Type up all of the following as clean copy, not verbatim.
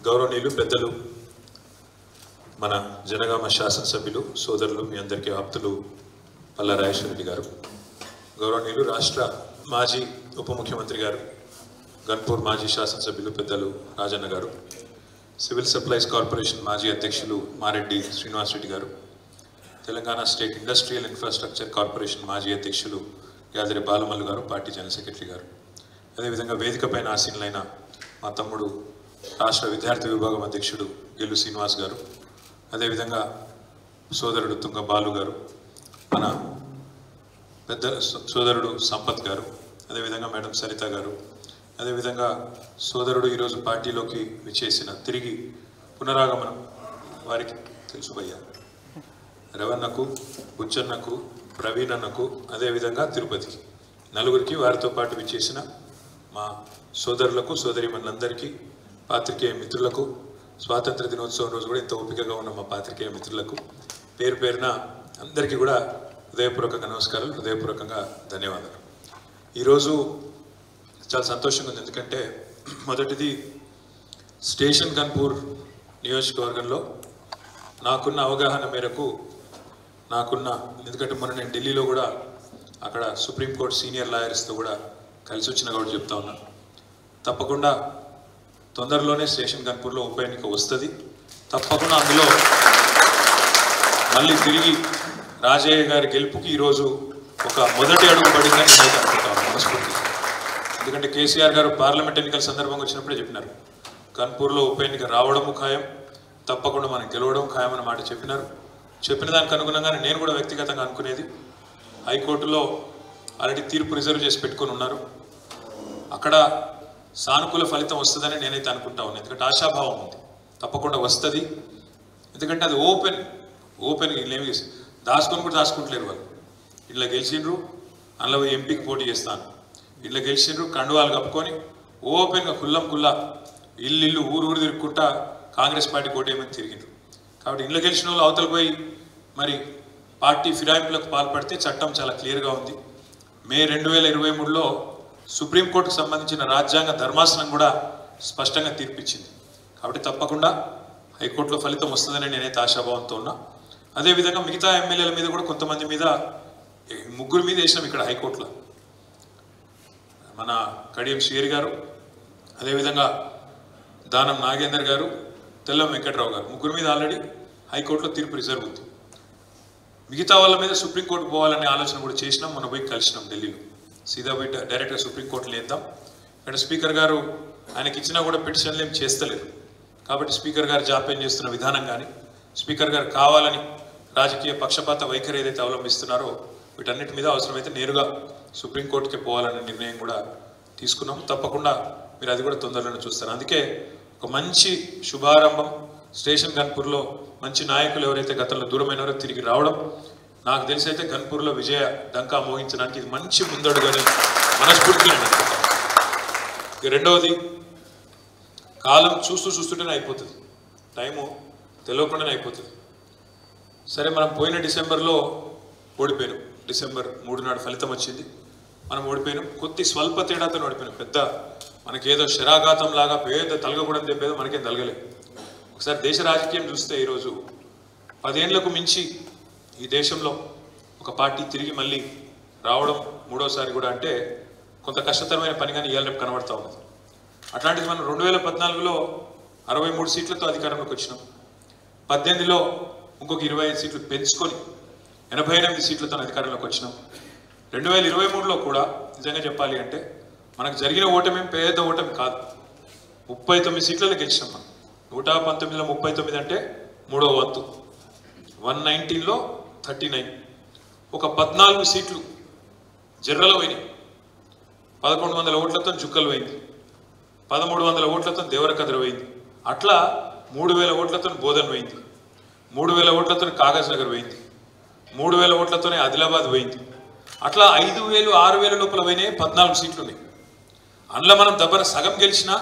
గౌరవనీయులు పెద్దలు మన జనగామ శాసనసభ్యులు సోదరులు మీ అందరికీ ఆప్తులు పల్లా రాజేశ్వర రెడ్డి గారు, గౌరవనీయులు రాష్ట్ర మాజీ ఉప ముఖ్యమంత్రి గారు, గన్పూర్ మాజీ శాసనసభ్యులు పెద్దలు రాజన్న గారు, సివిల్ సప్లైస్ కార్పొరేషన్ మాజీ అధ్యక్షులు మారెడ్డి శ్రీనివాస్ రెడ్డి గారు, Telangana state industrial infrastructure corporation మాజీ అధ్యక్షులు యాదరి బాలమల్లు గారు, పార్టీ జనరల్ సెక్రటరీ గారు, అదేవిధంగా వేదికపైన ఆసీనులైన మా తమ్ముడు రాష్ట్ర విద్యార్థి విభాగం అధ్యక్షుడు గెల్లు శ్రీనివాస్ గారు, అదేవిధంగా సోదరుడు తుంగ బాలు గారు, మన పెద్ద సోదరుడు సంపత్ గారు, అదేవిధంగా మేడం సరిత గారు, అదేవిధంగా సోదరుడు ఈరోజు పార్టీలోకి విచ్చేసిన తిరిగి పునరాగమనం వారికి తెలుసు భయ్య రవణకు, బుచ్చన్నకు, ప్రవీణ్ అన్నకు, అదేవిధంగా తిరుపతికి నలుగురికి వారితో పాటు విచ్చేసిన మా సోదరులకు సోదరిమణులందరికీ, పాత్రికేయ మిత్రులకు, స్వాతంత్ర దినోత్సవం రోజు కూడా ఇంత ఓపికగా ఉన్న మా పాత్రికేయ మిత్రులకు పేరు పేరున అందరికీ కూడా హృదయపూర్వకంగా నమస్కారాలు, హృదయపూర్వకంగా ధన్యవాదాలు. ఈరోజు చాలా సంతోషంగా ఉంది, ఎందుకంటే మొదటిది స్టేషన్ గన్పూర్ నియోజకవర్గంలో నాకున్న అవగాహన మేరకు ఎందుకంటే మొన్న నేను ఢిల్లీలో కూడా అక్కడ సుప్రీంకోర్టు సీనియర్ లాయర్స్తో కూడా కలిసి వచ్చిన కూడా చెప్తా ఉన్నా, తప్పకుండా తొందరలోనే స్టేషన్ గన్పూర్లో ఉప ఎన్నిక వస్తుంది, తప్పకుండా అందులో మళ్ళీ తిరిగి రాజయ్య గారి గెలుపుకి ఈరోజు ఒక మొదటి అడుగు పడిందని నేనైతే అనుకుంటాను మనస్ఫూర్తిగా. ఎందుకంటే కేసీఆర్ గారు పార్లమెంట్ ఎన్నికల సందర్భంగా వచ్చినప్పుడే చెప్పినారు, గన్పూర్లో ఉప ఎన్నిక రావడము ఖాయం, తప్పకుండా మనం గెలవడం ఖాయం అన్న మాట చెప్పినారు. చెప్పిన దానికి అనుగుణంగానే నేను కూడా వ్యక్తిగతంగా అనుకునేది, హైకోర్టులో ఆల్రెడీ తీర్పు రిజర్వ్ చేసి పెట్టుకొని ఉన్నారు, అక్కడ సానుకూల ఫలితం వస్తుందని నేనైతే అనుకుంటా ఉన్నాను. ఎందుకంటే ఆశాభావం ఉంది, తప్పకుండా వస్తుంది. ఎందుకంటే అది ఓపెన్ వీళ్ళేమి దాచుకొని కూడా దాచుకుంటలేరు వాళ్ళు. ఇట్లా గెలిచిండ్రు, అందులో ఎంపీకి పోటీ చేస్తాను, ఇట్లా గెలిచిండ్రు, కండువాలు కప్పుకొని ఓపెన్గా కుల్లా ఇల్లు ఊరు తిరుగుకుంటా కాంగ్రెస్ పార్టీ కోటేమని తిరిగిండ్రు. కాబట్టి ఇంట్లో గెలిచిన వాళ్ళు అవతల పోయి మరి పార్టీ ఫిరాయింపులకు పాల్పడితే చట్టం చాలా క్లియర్గా ఉంది. మే 2023లో సుప్రీంకోర్టుకు సంబంధించిన రాజ్యాంగ ధర్మాసనం కూడా స్పష్టంగా తీర్పిచ్చింది. కాబట్టి తప్పకుండా హైకోర్టులో ఫలితం వస్తుందని నేనైతే ఆశాభావంతో ఉన్నా. అదేవిధంగా మిగతా ఎమ్మెల్యేల మీద కూడా కొంతమంది మీద, ముగ్గురు మీద వేసినాం ఇక్కడ హైకోర్టులో. మన కడియం శ్రీహరి గారు, అదేవిధంగా దానం నాగేందర్ గారు, తెల్లం వెంకట్రావు గారు, ముగ్గురు మీద ఆల్రెడీ హైకోర్టులో తీర్పు రిజర్వ్ ఉంది. మిగతా వాళ్ళ మీద సుప్రీంకోర్టు పోవాలనే ఆలోచన కూడా చేసినాం, మనం పోయి కలిసినాం ఢిల్లీలో. సీదా పోయి డైరెక్ట్గా సుప్రీంకోర్టులో వేద్దాం. ఇక్కడ స్పీకర్ గారు ఆయనకి ఇచ్చినా కూడా పిటిషన్లు ఏం చేస్తలేరు. కాబట్టి స్పీకర్ గారు జాప్యం చేస్తున్న విధానం కానీ, స్పీకర్ గారు కావాలని రాజకీయ పక్షపాత వైఖరి ఏదైతే అవలంబిస్తున్నారో వీటన్నిటి మీద అవసరమైతే నేరుగా సుప్రీంకోర్టుకే పోవాలనే నిర్ణయం కూడా తీసుకున్నాం. తప్పకుండా మీరు అది కూడా తొందరలోనే చూస్తారు. అందుకే ఒక మంచి శుభారంభం, స్టేషన్ గన్పూర్లో మంచి నాయకులు ఎవరైతే గతంలో దూరమైనవారో తిరిగి రావడం, నాకు తెలిసి అయితే గన్పూర్లో విజయ డంకా మోగించడానికి ఇది మంచి ముందడుగని మనస్ఫూర్తిగా అనుకుంటాను. ఇక రెండవది, కాలం చూస్తుంటేనే అయిపోతుంది, టైము తెలియకుండానే అయిపోతుంది. సరే, మనం పోయిన డిసెంబర్లో ఓడిపోయాం, డిసెంబర్ 3 నాడు ఫలితం వచ్చింది, మనం ఓడిపోయినాం. కొద్ది స్వల్ప తేడాతో ఓడిపోయినాం. పెద్ద మనకేదో శరాఘాతం లాగా పేద తలగకూడని చెప్పేదో మనకేం తలగలేదు. ఒకసారి దేశ రాజకీయం చూస్తే ఈరోజు 10 ఏళ్లకు మించి ఈ దేశంలో ఒక పార్టీ తిరిగి మళ్ళీ రావడం మూడోసారి కూడా అంటే కొంత కష్టతరమైన పని కానీ ఇవాళ రేపు కనబడతా ఉన్నది. అట్లాంటిది మనం 2014లో 63 సీట్లతో అధికారంలోకి వచ్చినాం. 18లో ఇంకొక 25 సీట్లు పెంచుకొని 88 సీట్లతో అధికారంలోకి వచ్చినాం. 2023లో కూడా నిజంగా చెప్పాలి అంటే మనకు జరిగిన ఓటమి పేద ఓటమి కాదు, 39 సీట్లలో గెలిచినాం మనం. 119లో 39 అంటే మూడో వంతు, 119లో 39. ఒక 14 సీట్లు జర్రలో పోయినాయి. 1100 ఓట్లతో జుక్కలు పోయింది, 1300 ఓట్లతో దేవరకద్ర పోయింది, అట్లా 3000 ఓట్లతో బోధన్ పోయింది, 3000 ఓట్లతో కాగజ్ నగర్ పోయింది, 3000 ఓట్లతోనే ఆదిలాబాద్ పోయింది. అట్లా 5000, 6000 లోపల పోయినాయి 14 సీట్లు ఉన్నాయి. అందులో మనం దబ్బన సగం గెలిచినా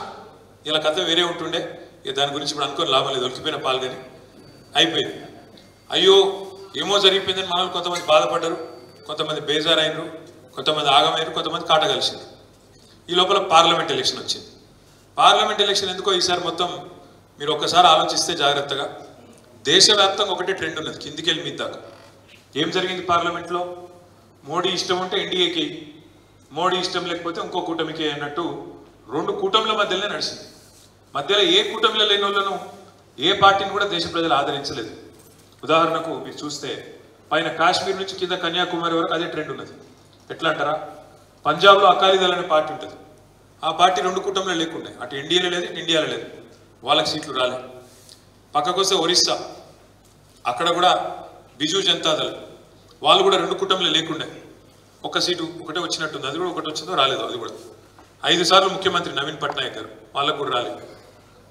ఇలా కథ వేరే ఉంటుండే. ఇక దాని గురించి ఇప్పుడు అనుకోని లాభం లేదు, ఒలికిపోయిన పాలు కానీ అయిపోయింది. అయ్యో ఏమో జరిగిపోయిందని మనల్ని కొంతమంది బాధపడ్డారు, కొంతమంది బేజారైనరు, కొంతమంది ఆగమైనరు, కొంతమంది కాట కలిసింది. ఈ లోపల పార్లమెంట్ ఎలక్షన్ వచ్చింది. పార్లమెంట్ ఎలక్షన్ ఎందుకో ఈసారి మొత్తం మీరు ఒక్కసారి ఆలోచిస్తే జాగ్రత్తగా దేశవ్యాప్తంగా ఒకటే ట్రెండ్ ఉన్నది, కిందికి వెళ్ళి మీద దాకా. ఏం జరిగింది పార్లమెంట్లో? మోడీ ఇష్టం ఉంటే ఎన్డీఏకి, మోడీ ఇష్టం లేకపోతే ఇంకో కూటమికి అన్నట్టు 2 కూటమిల మధ్యలోనే నడిచింది. మధ్యలో ఏ కూటమిలో లేని వాళ్ళను ఏ పార్టీని కూడా దేశ ప్రజలు ఆదరించలేదు. ఉదాహరణకు మీరు చూస్తే పైన కాశ్మీర్ నుంచి కింద కన్యాకుమారి వరకు అదే ట్రెండ్ ఉన్నది. ఎట్లా అంటారా? పంజాబ్లో అకాలీదళ్ అనే పార్టీ ఉంటుంది. ఆ పార్టీ 2 కూటమిలో లేకుండే, అటు ఎన్డీఏలో లేదు, ఇండియాలో లేదు, వాళ్ళకి సీట్లు రాలే. పక్కకు వస్తే ఒరిస్సా, అక్కడ కూడా బిజు జనతాదళ్, వాళ్ళు కూడా 2 కూటమిలో లేకుండే, ఒక సీటు ఒకటే వచ్చినట్టుంది. అది కూడా ఒకటి వచ్చిందో రాలేదో, అది కూడా 5 సార్లు ముఖ్యమంత్రి నవీన్ పట్నాయక్ గారు, వాళ్ళకు కూడా రాలేదు.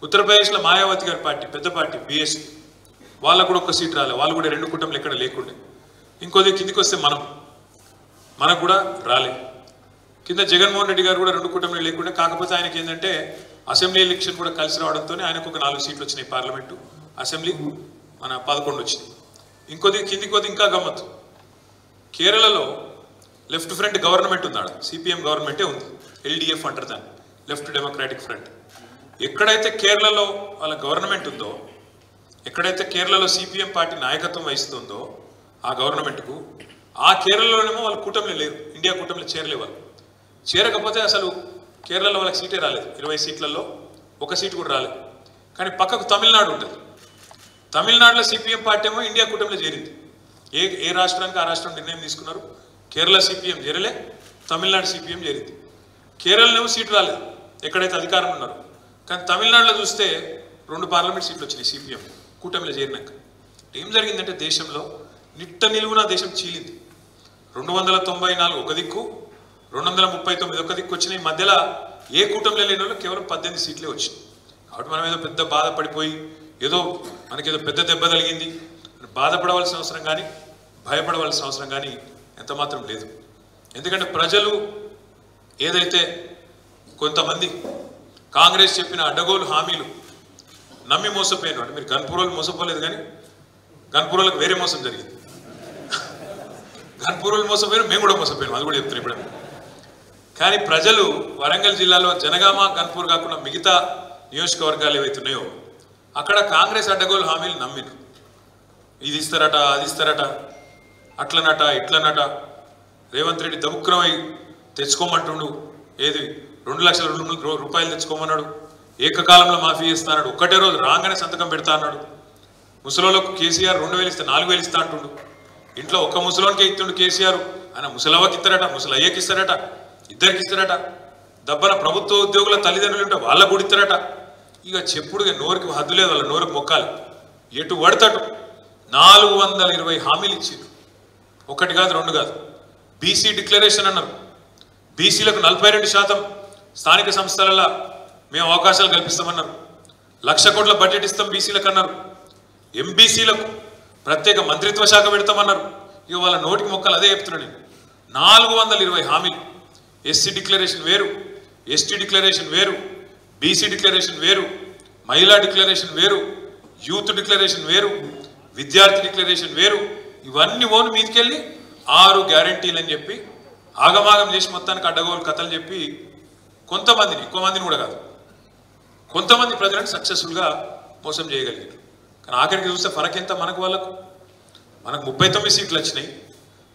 ఉత్తరప్రదేశ్లో మాయావతి గారి పార్టీ, పెద్ద పార్టీ బీఎస్పీ, వాళ్ళకు కూడా ఒక సీట్ రాలేదు, వాళ్ళు కూడా 2 కూటమిలు ఎక్కడ లేకుండే. ఇంకోది కిందికి వస్తే మనకు కూడా రాలేదు. కింద జగన్మోహన్ రెడ్డి గారు కూడా 2 కూటమిలు లేకుండే. కాకపోతే ఆయనకి ఏంటంటే అసెంబ్లీ ఎలక్షన్ కూడా కలిసి రావడంతో ఆయనకు ఒక 4 సీట్లు వచ్చినాయి పార్లమెంటు, అసెంబ్లీ మన 11 వచ్చినాయి. ఇంకోది కిందికి పోతే ఇంకా గమ్మత్తు, కేరళలో లెఫ్ట్ ఫ్రంట్ గవర్నమెంట్ ఉంది, ఆడ సిపిఎం గవర్నమెంటే ఉంది, ఎల్డిఎఫ్ అంటారు దాన్ని, లెఫ్ట్ డెమోక్రాటిక్ ఫ్రంట్. ఎక్కడైతే కేరళలో వాళ్ళ గవర్నమెంట్ ఉందో, ఎక్కడైతే కేరళలో సిపిఎం పార్టీ నాయకత్వం వహిస్తుందో ఆ గవర్నమెంట్కు, ఆ కేరళలోనేమో వాళ్ళ కూటమిలో లేరు, ఇండియా కూటమిలో చేరలే. వాళ్ళు చేరకపోతే అసలు కేరళలో వాళ్ళకి సీటే రాలేదు, 20 సీట్లలో 1 సీటు కూడా రాలేదు. కానీ పక్కకు తమిళనాడు ఉంటుంది, తమిళనాడులో సిపిఎం పార్టీ ఏమో ఇండియా కూటమిలో చేరింది. ఏ రాష్ట్రానికి ఆ రాష్ట్రం నిర్ణయం తీసుకున్నారు, కేరళ సిపిఎం చేరలే, తమిళనాడు సిపిఎం చేరింది. కేరళనేమో సీటు రాలేదు ఎక్కడైతే అధికారం ఉన్నారు. కానీ తమిళనాడులో చూస్తే 2 పార్లమెంట్ సీట్లు వచ్చినాయి సిపిఎం కూటమిలో చేరినాక. ఏం జరిగిందంటే దేశంలో నిట్ట నిలువున దేశం చీలింది. 294 ఒక దిక్కు, 239 ఒక దిక్కు వచ్చినాయి. మధ్యలో ఏ కూటమిలో లేని వాళ్ళు కేవలం 18 సీట్లే వచ్చినాయి. కాబట్టి మనం ఏదో పెద్ద బాధపడిపోయి ఏదో మనకేదో పెద్ద దెబ్బ తగిలింది బాధపడవలసిన అవసరం కానీ భయపడవలసిన అవసరం కానీ ఎంత మాత్రం లేదు. ఎందుకంటే ప్రజలు ఏదైతే కొంతమంది కాంగ్రెస్ చెప్పిన అడ్డగోలు హామీలు నమ్మి మోసపోయారు. అంటే మీరు గన్పూర్లో మోసపోలేదు, కానీ గన్పూర్లకు వేరే మోసం జరిగింది. గన్పూర్లో మోసపోయారు, మేము కూడా మోసపోయాం, అది కూడా చెప్తున్నాం ఇప్పుడు. కానీ ప్రజలు వరంగల్ జిల్లాలో జనగామ, గన్పూర్ కాకుండా మిగతా నియోజకవర్గాలు ఏవైతున్నాయో అక్కడ కాంగ్రెస్ అడ్డగోలు హామీలు నమ్మిరు. ఇది ఇస్తారట, అది ఇస్తారట, అట్లనట, ఇట్లనట. రేవంత్ రెడ్డి దముక్రమై తెచ్చుకోమంటుండు, ఏది 2 లక్షల రూపాయలు తెచ్చుకోమన్నాడు, ఏకకాలంలో మాఫీ చేస్తాడు, ఒక్కటే రోజు రాగానే సంతకం పెడతా అన్నాడు. ముసలోళ్ళకు కేసీఆర్ 2000 ఇస్తే 4000 ఇస్తా అంటుండు. ఇంట్లో ఒక్క ముసలోనికే ఇస్తుండు కేసీఆర్, ఆయన ముసలవ్వకి ఇస్తారట, ముసలయ్యకి ఇస్తారట, ఇద్దరికి ఇస్తారట. దబ్బన ప్రభుత్వ ఉద్యోగుల తల్లిదండ్రులు ఉంటే వాళ్ళకు కూడా ఇస్తారట. ఇక చెప్పుడుగా నోరుకి హద్దు లేదు, వాళ్ళ నోరుకు మొక్కాలి. ఎటు పడతాడు 420 హామీలు ఇచ్చారు, 1 కాదు 2 కాదు. బీసీ డిక్లరేషన్ అన్నారు, బీసీలకు 42% స్థానిక సంస్థలలో మేము అవకాశాలు కల్పిస్తామన్నారు. 1,00,000 కోట్ల బడ్జెట్ ఇస్తాం బీసీలకు అన్నారు. ఎంబీసీలకు ప్రత్యేక మంత్రిత్వ శాఖ పెడతామన్నారు. ఇక వాళ్ళ నోటికి మొక్కలు అదే చెప్తున్నాను నేను. 420 హామీలు. ఎస్సీ డిక్లరేషన్ వేరు, ఎస్టీ డిక్లరేషన్ వేరు, బీసీ డిక్లరేషన్ వేరు, మహిళా డిక్లరేషన్ వేరు, యూత్ డిక్లరేషన్ వేరు, విద్యార్థి డిక్లరేషన్ వేరు. ఇవన్నీ ఓను మీదకెళ్ళి 6 గ్యారంటీలు అని చెప్పి ఆగమాగం చేసి మొత్తానికి అడ్డగోలు కథలు చెప్పి కొంతమందిని, ఎక్కువ మందిని కూడా కాదు, కొంతమంది ప్రజలను సక్సెస్ఫుల్గా మోసం చేయగలిగారు. కానీ ఆఖరికి చూస్తే ఫరక్ ఎంత మనకు వాళ్ళకు. మనకు 39 సీట్లు వచ్చినాయి,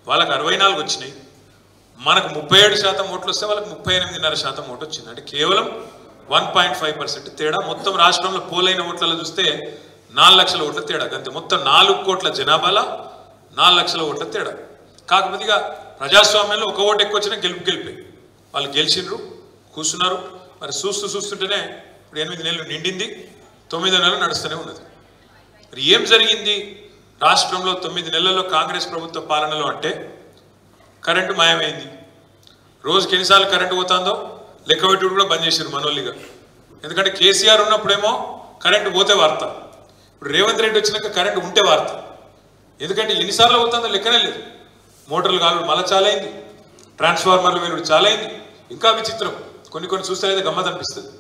వాళ్ళకు 64 వచ్చినాయి. మనకు 37% ఓట్లు వస్తే వాళ్ళకి 38.5% ఓటు వచ్చింది. అంటే కేవలం 1.5% తేడా. మొత్తం రాష్ట్రంలో పోలైన ఓట్లలో చూస్తే 4 లక్షల ఓట్ల తేడా. అంతే, మొత్తం 4 కోట్ల జనాభాలో 4 లక్షల ఓట్ల తేడా. కాకపోతే ఇక ప్రజాస్వామ్యంలో 1 ఓటు ఎక్కువ వచ్చినా గెలిపే. వాళ్ళు గెలిచిండ్రు, కూర్చున్నారు. మరి చూస్తుంటేనే ఇప్పుడు 8 నెలలు నిండింది, 9వ నెల నడుస్తూనే ఉన్నది. మరి ఏం జరిగింది రాష్ట్రంలో 9 నెలల్లో కాంగ్రెస్ ప్రభుత్వ పాలనలో అంటే? కరెంటు మాయమైంది. రోజుకి ఎన్నిసార్లు కరెంటు పోతుందో లెక్క పెట్టుడు కూడా బంద్ చేశారు మనోళ్ళిగా. ఎందుకంటే కేసీఆర్ ఉన్నప్పుడేమో కరెంటు పోతే వార్త, ఇప్పుడు రేవంత్ రెడ్డి వచ్చినాక కరెంటు ఉంటే వార్త. ఎందుకంటే ఎన్నిసార్లు పోతుందో లెక్కనే లేదు. మోటార్లు కాలుడు మళ్ళీ చాలా అయింది, ట్రాన్స్ఫార్మర్లు వేలుడు చాలా అయింది. ఇంకా విచిత్రం, కొన్ని చూస్తే అయితే గమ్మత్ అనిపిస్తుంది.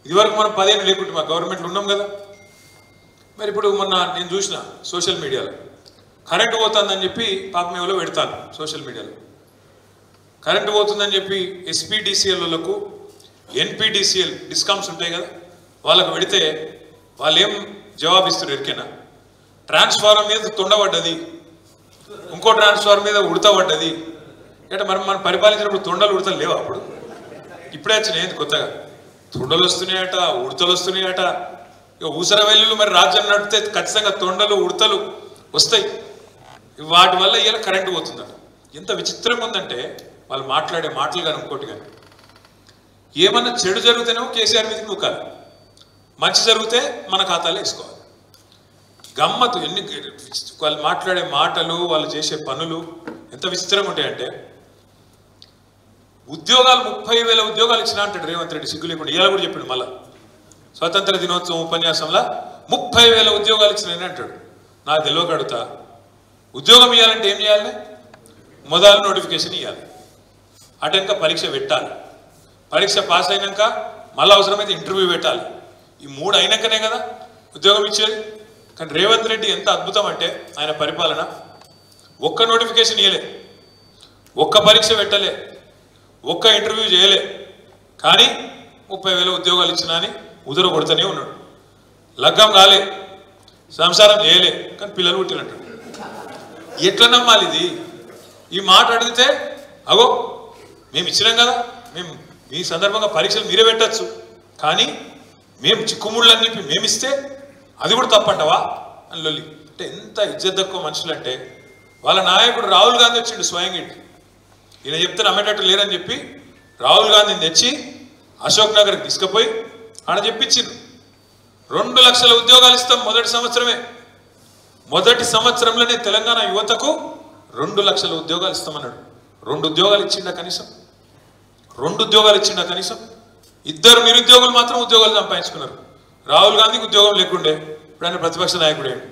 ఇదివరకు మనం 10 ఏళ్ళు లేకుంటే మా గవర్నమెంట్లో ఉన్నాం కదా. మరి ఇప్పుడు మొన్న నేను చూసిన సోషల్ మీడియాలో కరెంటు పోతుందని చెప్పి పాపం ఎవరో పెడతాను సోషల్ మీడియాలో. కరెంటు పోతుందని చెప్పి ఎస్పీడీసీఎల్లకు, ఎన్పీడీసీఎల్ డిస్కౌంట్స్ ఉంటాయి కదా, వాళ్ళకు పెడితే వాళ్ళు ఏం జవాబిస్తారు ఎరికేనా? ట్రాన్స్ఫార్మర్ మీద తొండబడ్డది, ఇంకో ట్రాన్స్ఫార్మర్ మీద ఉడతబడ్డది. అంటే మనం పరిపాలించినప్పుడు తొండలు ఉడతలు లేవా? అప్పుడు ఇప్పుడే వచ్చినాయి కొత్తగా తొండలు వస్తున్నాయట, ఉడతలు వస్తున్నాయట. ఇక ఊసర వెల్లులు మరి రాజ్యం నడిపితే ఖచ్చితంగా తొండలు ఉడతలు వస్తాయి. వాటి వల్ల ఇలా కరెంటు పోతుందట. ఎంత విచిత్రంగా ఉందంటే వాళ్ళు మాట్లాడే మాటలు కానీ ఇంకోటి కానీ, ఏమన్నా చెడు జరిగితేనేమో కేసీఆర్ మీదకి నూకాలి, మంచి జరిగితే మన ఖాతాలో వేసుకోవాలి. గమ్మత్తు ఎన్ని వాళ్ళు మాట్లాడే మాటలు, వాళ్ళు చేసే పనులు ఎంత విచిత్రంగా ఉంటాయంటే, ఉద్యోగాలు 30,000 ఉద్యోగాలు ఇచ్చినా అంటాడు రేవంత్ రెడ్డి సిగ్గు లేకుండా. ఇవాళ కూడా చెప్పాడు, మళ్ళా స్వతంత్ర దినోత్సవం ఉపన్యాసంలో 30,000 ఉద్యోగాలు ఇచ్చినాయని అంటాడు. నాకు తెలియక అడుగుతా, ఉద్యోగం ఇవ్వాలంటే ఏం చేయాలి? మొదలు నోటిఫికేషన్ ఇవ్వాలి, అటెనక పరీక్ష పెట్టాలి, పరీక్ష పాస్ అయినాక మళ్ళీ అవసరమైతే ఇంటర్వ్యూ పెట్టాలి. ఈ 3 అయినాకనే కదా ఉద్యోగం ఇచ్చేది. కానీ రేవంత్ రెడ్డి ఎంత అద్భుతం అంటే ఆయన పరిపాలన, ఒక్క నోటిఫికేషన్ ఇవ్వలే, ఒక్క పరీక్ష పెట్టలే, ఒక్క ఇంటర్వ్యూ చేయలే, కానీ 30,000 ఉద్యోగాలు ఇచ్చినా అని ఉదర కొడుతూనే ఉన్నాడు. లగ్గం కాలే, సంసారం చేయలే, కానీ పిల్లలు పుట్టినట్టు. ఎట్లా నమ్మాలి ఇది? ఈ మాట అడిగితే అగో మేము ఇచ్చినాం కదా, మేము మీ సందర్భంగా పరీక్షలు మీరే పెట్టచ్చు, కానీ మేము చిక్కుముళ్ళని చెప్పి మేమిస్తే అది కూడా తప్పంటవా అని లొల్లి. అంటే ఎంత ఇజ్జత్ తక్కువ మనుషులు అంటే, వాళ్ళ నాయకుడు రాహుల్ గాంధీ వచ్చిండు స్వయంగా ఇంటి. ఈయన చెప్తే నమ్మేటట్టు లేరని చెప్పి రాహుల్ గాంధీని తెచ్చి అశోక్ నగర్కి తీసుకుపోయి ఆడ చెప్పించిండు 2 లక్షల ఉద్యోగాలు ఇస్తాం మొదటి సంవత్సరమే. మొదటి సంవత్సరంలోనే తెలంగాణ యువతకు 2 లక్షల ఉద్యోగాలు ఇస్తామన్నాడు. 2 ఉద్యోగాలు ఇచ్చిండా కనీసం? 2 ఉద్యోగాలు ఇచ్చిండా కనీసం? 2 నిరుద్యోగులు మాత్రం ఉద్యోగాలు సంపాదించుకున్నారు. రాహుల్ గాంధీకి ఉద్యోగం లేకుండే, ఇప్పుడు ఆయన ప్రతిపక్ష నాయకుడు అయ్యాడు.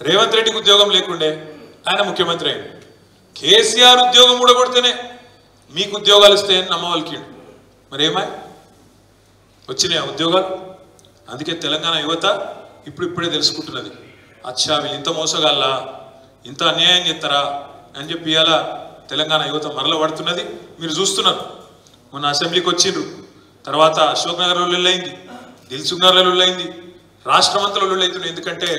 రేవంత్ రెడ్డికి ఉద్యోగం లేకుండే, ఆయన ముఖ్యమంత్రి అయ్యాడు. కేసీఆర్ ఉద్యోగం ఊడగొడితేనే మీకు ఉద్యోగాలు ఇస్తాయని నమ్మవలికి. మరి ఏమాయ్ వచ్చినాయి ఆ ఉద్యోగాలు? అందుకే తెలంగాణ యువత ఇప్పుడిప్పుడే తెలుసుకుంటున్నది, అచ్చా వీళ్ళు ఇంత మోసగాళ్ళ, ఇంత అన్యాయం చేస్తారా అని చెప్పి ఇలా తెలంగాణ యువత మరల పడుతున్నది. మీరు చూస్తున్నారు, మొన్న అసెంబ్లీకి వచ్చిండ్రు, తర్వాత అశోక్ నగర్లో లొల్లైంది, దిల్సుఖ్ నగర్లో లొల్లైంది, రాష్ట్రమంతలో లొల్లైతున్నాయి. ఎందుకంటే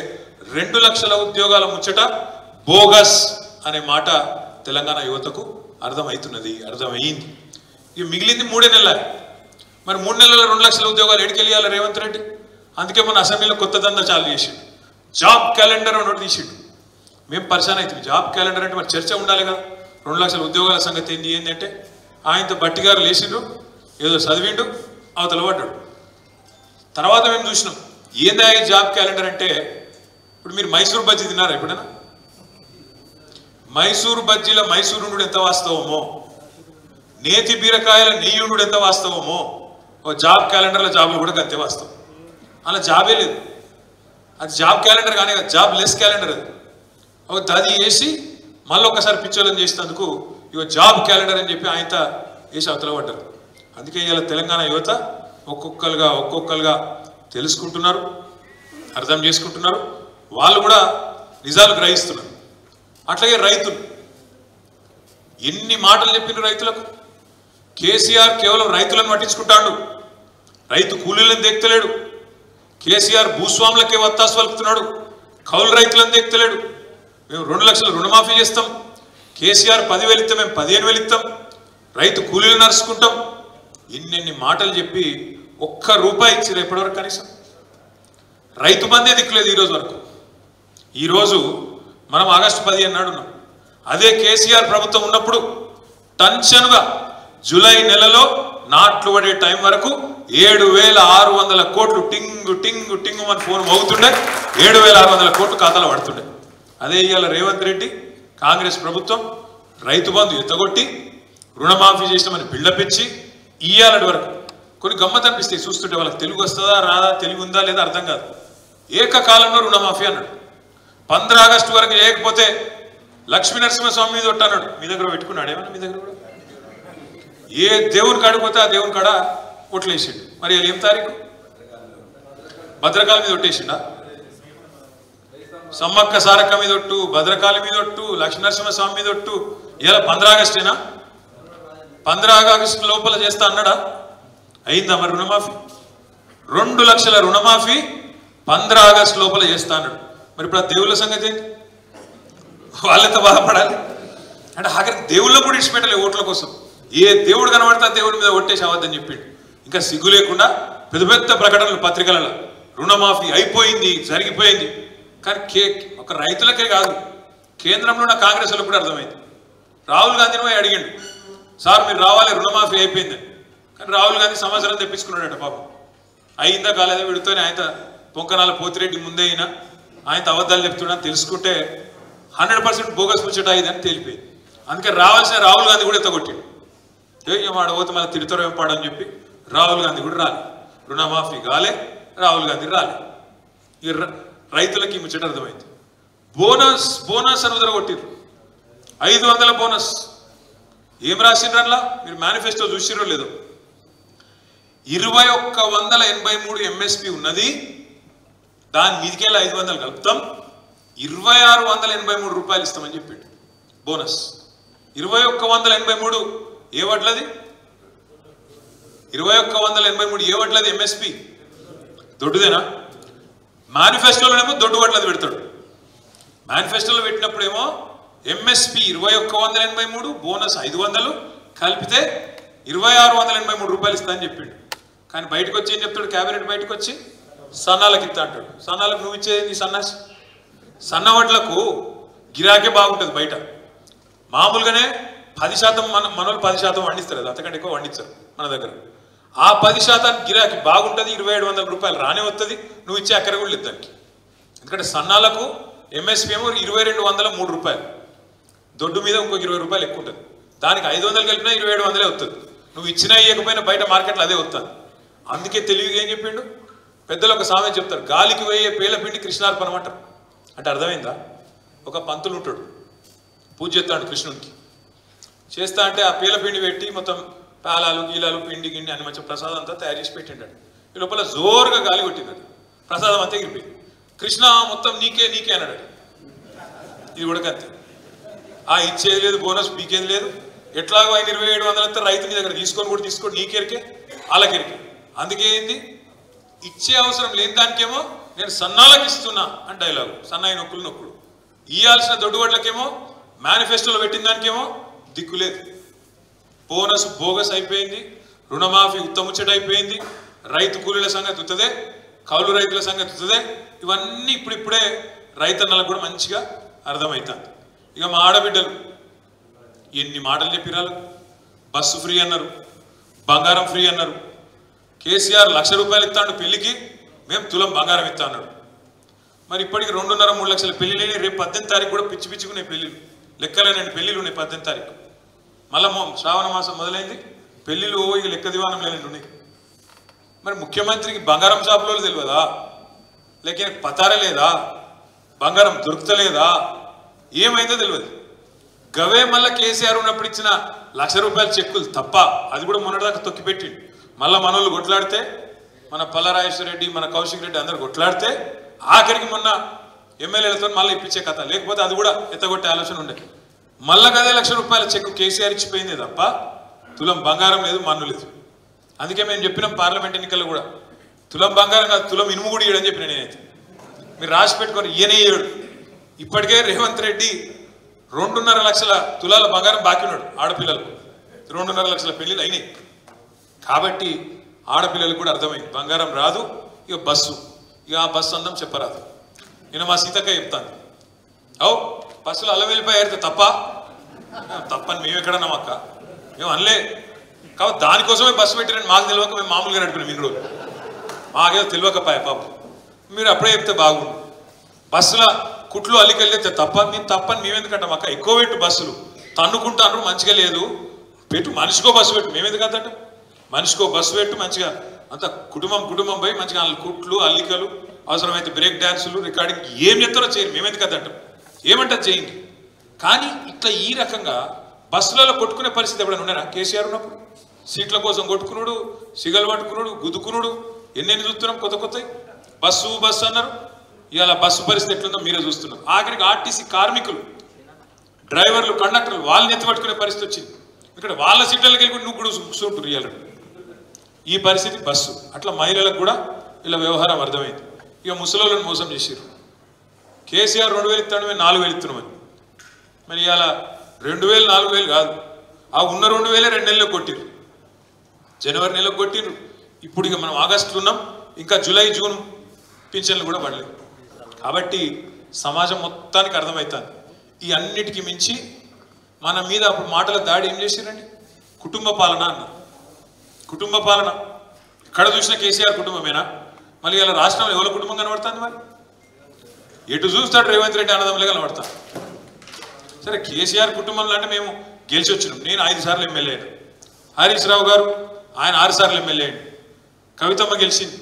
2 లక్షల ఉద్యోగాల ముచ్చట బోగస్ అనే మాట తెలంగాణ యువతకు అర్థమవుతున్నది, అర్థమైంది. ఇక మిగిలింది 3 నెలలు. మరి 3 నెలల్లో 2 లక్షల ఉద్యోగాలు ఎడికెళ్ళాలి రేవంత్ రెడ్డి? అందుకే మన అసెంబ్లీలో కొత్త దందా చాలు చేసిండు, జాబ్ క్యాలెండర్ అని ఒకటి తీసిండు. మేము పరిశాన్ అవుతుంది. జాబ్ క్యాలెండర్ అంటే మరి చర్చ ఉండాలి కదా. 2 లక్షల ఉద్యోగాల సంగతి ఏంది అంటే, ఆయనతో బట్టిగారు లేచిండ్రు, ఏదో చదివిండు, అవతల పడ్డాడు. తర్వాత మేము చూసినాం ఏందా ఈ జాబ్ క్యాలెండర్ అంటే. ఇప్పుడు మీరు మైసూర్ బజ్జీ తిన్నారా ఎప్పుడైనా? మైసూరు బజ్జీల మైసూరుండు ఎంత వాస్తవమో, నేతి బీరకాయల నెయ్యుండు ఎంత వాస్తవమో, ఓ జాబ్ క్యాలెండర్ల జాబులు కూడా అంతే వాస్తవం. అలా జాబే లేదు, అది జాబ్ క్యాలెండర్ కానీ జాబ్ లెస్ క్యాలెండర్. అది అది వేసి మళ్ళీ ఒకసారి పిచ్చోళ్ళని చేసినందుకు ఇక జాబ్ క్యాలెండర్ అని చెప్పి ఆయనతో వేసి అవతల పడ్డారు. అందుకే ఇవాళ తెలంగాణ యువత ఒక్కొక్కరుగా తెలుసుకుంటున్నారు, అర్థం చేసుకుంటున్నారు, వాళ్ళు కూడా నిజాలు గ్రహిస్తున్నారు. అట్లాగే రైతులు ఎన్ని మాటలు చెప్పిన రైతులకు. కేసీఆర్ కేవలం రైతులను పట్టించుకుంటాడు, రైతు కూలీలను దేక్తలేడు. కేసీఆర్ భూస్వాములకే వత్తాసు పలుకుతున్నాడు, కౌలు రైతులను దేక్తలేడు. మేము 2 లక్షల రుణమాఫీ చేస్తాం, కేసీఆర్ 10,000 ఇస్తాం, మేము 15,000 ఇస్తాం, రైతు కూలీలు నడుచుకుంటాం. ఇన్ని మాటలు చెప్పి ₹1 ఇచ్చారు ఎప్పటివరకు కనీసం? రైతు బందే దిక్కులేదు ఈరోజు వరకు. ఈరోజు మనం ఆగస్టు 15 నాడు ఉన్నాం. అదే కేసీఆర్ ప్రభుత్వం ఉన్నప్పుడు టెన్షన్గా జూలై నెలలో నాట్లు పడే టైం వరకు 7,600 కోట్లు టింగు టింగు టింగు మన ఫోన్ మోగుతుండే, 7,600 కోట్లు ఖాతాలో పడుతుండే. అదే ఇవాళ రేవంత్ రెడ్డి కాంగ్రెస్ ప్రభుత్వం రైతు బంధు ఎత్తగొట్టి రుణమాఫీ చేసినామని బిల్డప్ ఇచ్చి ఇయ్యాలటి వరకు కొన్ని గమ్మత్ అనిపిస్తాయి చూస్తుంటే. వాళ్ళకి తెలుగు వస్తుందా రాదా, తెలుగు ఉందా లేదా అర్థం కాదు. ఏకకాలంలో రుణమాఫీ అన్నాడు. 15 ఆగస్టు వరకు చేయకపోతే లక్ష్మీ నరసింహస్వామి మీద ఒట్టన్నాడు. మీ దగ్గర పెట్టుకున్నాడు ఏమన్నా? మీ దగ్గర కూడా ఏ దేవుని కాడిపోతే ఆ దేవుని కాడ ఒట్లేసిండు. మరి అది ఏం తారీఖు? భద్రకాళి మీద ఒట్టేసిండా? సమ్మక్క సారక్క మీద ఒట్టు, భద్రకాళి మీద ఒట్టు, లక్ష్మీ నరసింహస్వామి మీద ఒట్టు. ఇలా 15 ఆగస్టేనా? 15 ఆగస్టు లోపల చేస్తా అన్నాడా? అయిందా మరి రుణమాఫీ? 2 లక్షల రుణమాఫీ 15 ఆగస్టు లోపల చేస్తాడు. మరి ఇప్పుడు ఆ దేవుళ్ళ సంగతి ఏంటి? వాళ్ళతో బాధపడాలి అంటే ఆఖరికి దేవుళ్ళ కూడా ఇచ్చిపెట్టలే ఓట్ల కోసం. ఏ దేవుడు కనబడతా దేవుడి మీద ఒట్టేసి అవద్దని చెప్పిండు. ఇంకా సిగ్గు లేకుండా పెద్ద పెద్ద ప్రకటనలు పత్రికలలో రుణమాఫీ అయిపోయింది, జరిగిపోయింది. కానీ ఒక రైతులకే కాదు, కేంద్రంలో ఉన్న కాంగ్రెస్ వాళ్ళకు కూడా అర్థమైంది. రాహుల్ గాంధీని పోయి అడిగిండు, సార్ మీరు రావాలి రుణమాఫీ అయిపోయిందని. కానీ రాహుల్ గాంధీ సంవత్సరం తెప్పించుకున్నాడట పాపం. అయిందా కాలేదా విడితోనే ఆయన పొంకనాల పోతిరెడ్డి ముందే అయినా ఆయన అబద్ధాలు చెప్తున్నా తెలుసుకుంటే 100% బోగస్ ముచ్చట అయిందని తేలిపోయింది. అందుకే రావాల్సిన రాహుల్ గాంధీ కూడా ఎత్తగొట్టిండు. వాడు పోతే మళ్ళీ తిడతారో ఏం పాడని చెప్పి రాహుల్ గాంధీ కూడా రాలే. రుణమాఫీ కాలే, రాహుల్ గాంధీ రాలే. ఈ రైతులకి ముచ్చట అర్థమైంది. బోనస్ బోనస్ అని వదలగొట్టిర్రు. 500 బోనస్. ఏం రాసిండ్రల్లా మీరు మేనిఫెస్టో చూసిరో లేదో. 2183 ఎంఎస్పి ఉన్నది, దాని మీదికెళ్ళి 500 కలుపుతాం, 2683 రూపాయలు ఇస్తామని చెప్పిండు బోనస్. 2183 ఏ వడ్లది? 2183 ఏ వడ్లది ఎంఎస్పి? దొడ్డుదేనా? మేనిఫెస్టోలోనేమో దొడ్డు వడ్లది పెడతాడు. మేనిఫెస్టోలో పెట్టినప్పుడేమో ఎంఎస్పి 2183, బోనస్ 500 కలిపితే 2683 రూపాయలు ఇస్తా అని చెప్పిండు. కానీ బయటకు వచ్చి ఏం చెప్తాడు? క్యాబినెట్ బయటకు వచ్చి సన్నాలకు ఇస్తా అంటాడు. సన్నాలకు నువ్వు ఇచ్చేది సన్నాసి. సన్న వడ్లకు గిరాకే బాగుంటుంది బయట. మామూలుగానే 10% మనోళ్ళు 10% వండిస్తారు కదా, అంతకంటే ఎక్కువ వండించారు మన దగ్గర. ఆ 10% గిరాకీ బాగుంటుంది, 2700 రూపాయలు రానే వస్తుంది. నువ్వు ఇచ్చే అక్కడ కూడా లేదు దానికి. ఎందుకంటే సన్నాలకు ఎంఎస్పి ఏమో 2203 రూపాయలు, దొడ్డు మీద ఇంకొక 20 రూపాయలు ఎక్కువ ఉంటుంది. దానికి 500 కలిపినా 2700 వస్తుంది. నువ్వు ఇచ్చినా ఇవ్వకపోయినా బయట మార్కెట్లో అదే వస్తుంది. అందుకే తెలివిగా ఏం చెప్పిండు పెద్దలు? ఒక సామెత చెప్తారు, గాలికి పోయే పేలపిండి కృష్ణార్పణం అంటారు. అంటే అర్థమైందా? ఒక పంతులు ఉంటాడు, పూజ చేస్తాడు కృష్ణునికి. చేస్తా అంటే ఆ పేలపిండి పెట్టి మొత్తం పాలాలు గీలాలు పిండి గిండి అని మంచి ప్రసాదం అంతా తయారు చేసి పెట్టిండాడు. ఈ లోపల జోరుగా గాలి కొట్టింది, ప్రసాదం అంతా ఎగిరిపోయింది. కృష్ణ మొత్తం నీకే నీకే అన్నాడు. ఇది కూడా అంతే. ఆ ఇచ్చేది లేదు, బోనస్ పీకేది లేదు. ఎట్లాగో ఆయన 2700 అంతా రైతు నీ దగ్గర తీసుకొని కూడా తీసుకోండి, నీకెరికే వాళ్ళకెరికే. అందుకే ఏంది, ఇచ్చే అవసరం లేని దానికేమో నేను సన్నాలకు ఇస్తున్నా అని డైలాగు. సన్నాయి నొక్కులు నొక్కుడు. ఇవ్వాల్సిన దొడ్డుబడ్లకేమో మేనిఫెస్టోలో పెట్టిన దానికేమో దిక్కులేదు. బోనస్ బోగస్ అయిపోయింది, రుణమాఫీ ఉత్తముచ్చట అయిపోయింది, రైతు కూలీల సంగతి ఉత్తదే, కౌలు రైతుల సంగతి ఉత్తదే. ఇవన్నీ ఇప్పుడిప్పుడే రైతన్నలకు కూడా మంచిగా అర్థమవుతుంది. ఇక మా ఆడబిడ్డలు ఎన్ని మాటలు చెప్పిరాలు. బస్సు ఫ్రీ అన్నారు, బంగారం ఫ్రీ అన్నారు. కేసీఆర్ 1,00,000 రూపాయలు ఇస్తాడు పెళ్లికి, మేము తులం బంగారం ఇస్తా అన్నాడు. మరి ఇప్పటికి 2.5-3 లక్షల పెళ్లిలేని. రేపు 18వ తారీఖు కూడా పిచ్చి పిచ్చుకున్నాయి పెళ్లిళ్ళు. లెక్కలేనండి పెళ్లిళ్ళు ఉన్నాయి 18వ తారీఖు. మళ్ళా శ్రావణ మాసం మొదలైంది, పెళ్లిళ్ళు ఇక లెక్క దివానం లేనండి ఉన్నాయి. మరి ముఖ్యమంత్రికి బంగారం షాపులో తెలియదా? లేక పతారే లేదా? బంగారం దొరుకుతలేదా? ఏమైందో తెలియదు. గవే మళ్ళీ కేసీఆర్ ఉన్నప్పుడు ఇచ్చిన 1,00,000 రూపాయల చెక్కులు తప్ప, అది కూడా మొన్నటిదాకా తొక్కిపెట్టిండు. మళ్ళీ మనోళ్ళు కొట్లాడితే, మన పల్లరాజేశ్వర రెడ్డి, మన కౌశిక్ రెడ్డి అందరు కొట్లాడితే ఆఖరికి మొన్న ఎమ్మెల్యేలతో మళ్ళీ ఇప్పించే కథ. లేకపోతే అది కూడా ఎత్తగొట్టే ఆలోచన ఉండే. మళ్ళీ అదే 1,00,000 రూపాయల చెక్కు కేసీఆర్ ఇచ్చిపోయింది తప్ప తులం బంగారం లేదు, మన్ను లేదు. అందుకే మేము చెప్పినాం పార్లమెంట్ ఎన్నికల్లో కూడా, తులం బంగారం కాదు తులం ఇనుము కూడా ఇయ్యడని చెప్పిన నేనైతే. మీరు రాసి పెట్టుకొని ఈయనే ఇయ్యడు. ఇప్పటికే రేవంత్ రెడ్డి 2.5 లక్షల తులాల బంగారం బాకీ ఉన్నాడు ఆడపిల్లలకు. 2.5 లక్షల పెళ్లిళ్ళు అయినాయి. కాబట్టి ఆడపిల్లలకు కూడా అర్థమైంది, బంగారం రాదు. ఇక బస్సు, ఇక ఆ బస్సు అందం చెప్పరాదు. నేను మా సీతక్క చెప్తాను, అవు బస్సులో అల్లం వెళ్ళిపోయారు తప్ప తప్పని మేము ఎక్కడన్నాం అక్క, మేము అనలే. కాబట్టి దానికోసమే బస్సు పెట్టిరని మాకు తెలియక మేము మామూలుగా నడుపుకున్నాం ఇన్ని రోజులు. మాకేదో తెలియకపోయా పాపం. మీరు అప్పుడే చెప్తే బాగుండు. బస్సులో కుట్లు అల్లికెళ్ళితే తప్ప, మేము తప్పని మేమెందుకంటాం అక్క. ఎక్కువ పెట్టు బస్సులు తన్నుకుంటాను, మంచిగా లేదు పెట్టు, మనిషికో బస్సు పెట్టు. మేమెందుకు అంతట మనిషికో బస్సు పెట్టు, మంచిగా అంత కుటుంబం పోయి మంచిగా కుట్లు అల్లికలు, అవసరమైతే బ్రేక్ డ్యాన్సులు, రికార్డింగ్ ఏం చెప్తారో చేయరు. మేమెందుకు అంటాం, ఏమంటారు చేయండి. కానీ ఇట్లా ఈ రకంగా బస్సులలో కొట్టుకునే పరిస్థితి ఎప్పుడైనా ఉన్నారా? కేసీఆర్ ఉన్నప్పుడు సీట్ల కోసం కొట్టుకున్నాడు, సిగలు పట్టుకున్నాడు, గుద్దుకున్నాడు. ఎన్నెన్ని చూస్తున్నాం కొత్త కొత్తవి. బస్సు అన్నారు. ఇవాళ బస్సు పరిస్థితి ఎట్లుందో మీరే చూస్తున్నారు. ఆఖరికి ఆర్టీసీ కార్మికులు, డ్రైవర్లు, కండక్టర్లు వాళ్ళని ఎత్తిపట్టుకునే పరిస్థితి వచ్చింది. ఇక్కడ వాళ్ళ సీట్లకి వెళ్ళి నువ్వు కూడా కూర్చుంటారు. ఇవాళ ఈ పరిస్థితి బస్సు. అట్లా మహిళలకు కూడా ఇలా వ్యవహారం అర్థమైంది. ఇక ముసలోళ్ళని మోసం చేశారు. కేసీఆర్ 2000 ఇస్తాడు, 4000 ఇస్తున్నామని. మరి ఇవాళ 2000 4000 కాదు, ఆ ఉన్న 2000 2 నెలలకు కొట్టిరు, జనవరి నెలకు కొట్టిరు. ఇప్పుడు ఇక మనం ఆగస్టులో ఉన్నాం, ఇంకా జూలై జూన్ పింఛన్లు కూడా పడలేదు. కాబట్టి సమాజం మొత్తానికి అర్థమవుతుంది. ఈ అన్నిటికీ మించి మన మీద అప్పుడు మాటల దాడి ఏం చేశారండి? కుటుంబ పాలన అన్నారు. కుటుంబ పాలన ఎక్కడ చూసినా కేసీఆర్ కుటుంబమేనా? మళ్ళీ ఇలా రాష్ట్రంలో ఎవరి కుటుంబం కనబడుతుంది? మరి ఎటు చూస్తాడు రేవంత్ రెడ్డి అన్నదమ్ములే కనబడతాను. సరే, కేసీఆర్ కుటుంబంలో అంటే మేము గెలిచి వచ్చినాం. నేను 5 సార్లు ఎమ్మెల్యే అయినా, హరీష్ రావు గారు ఆయన 6 సార్లు ఎమ్మెల్యే అయ్యాడు, కవితమ్మ గెలిచింది.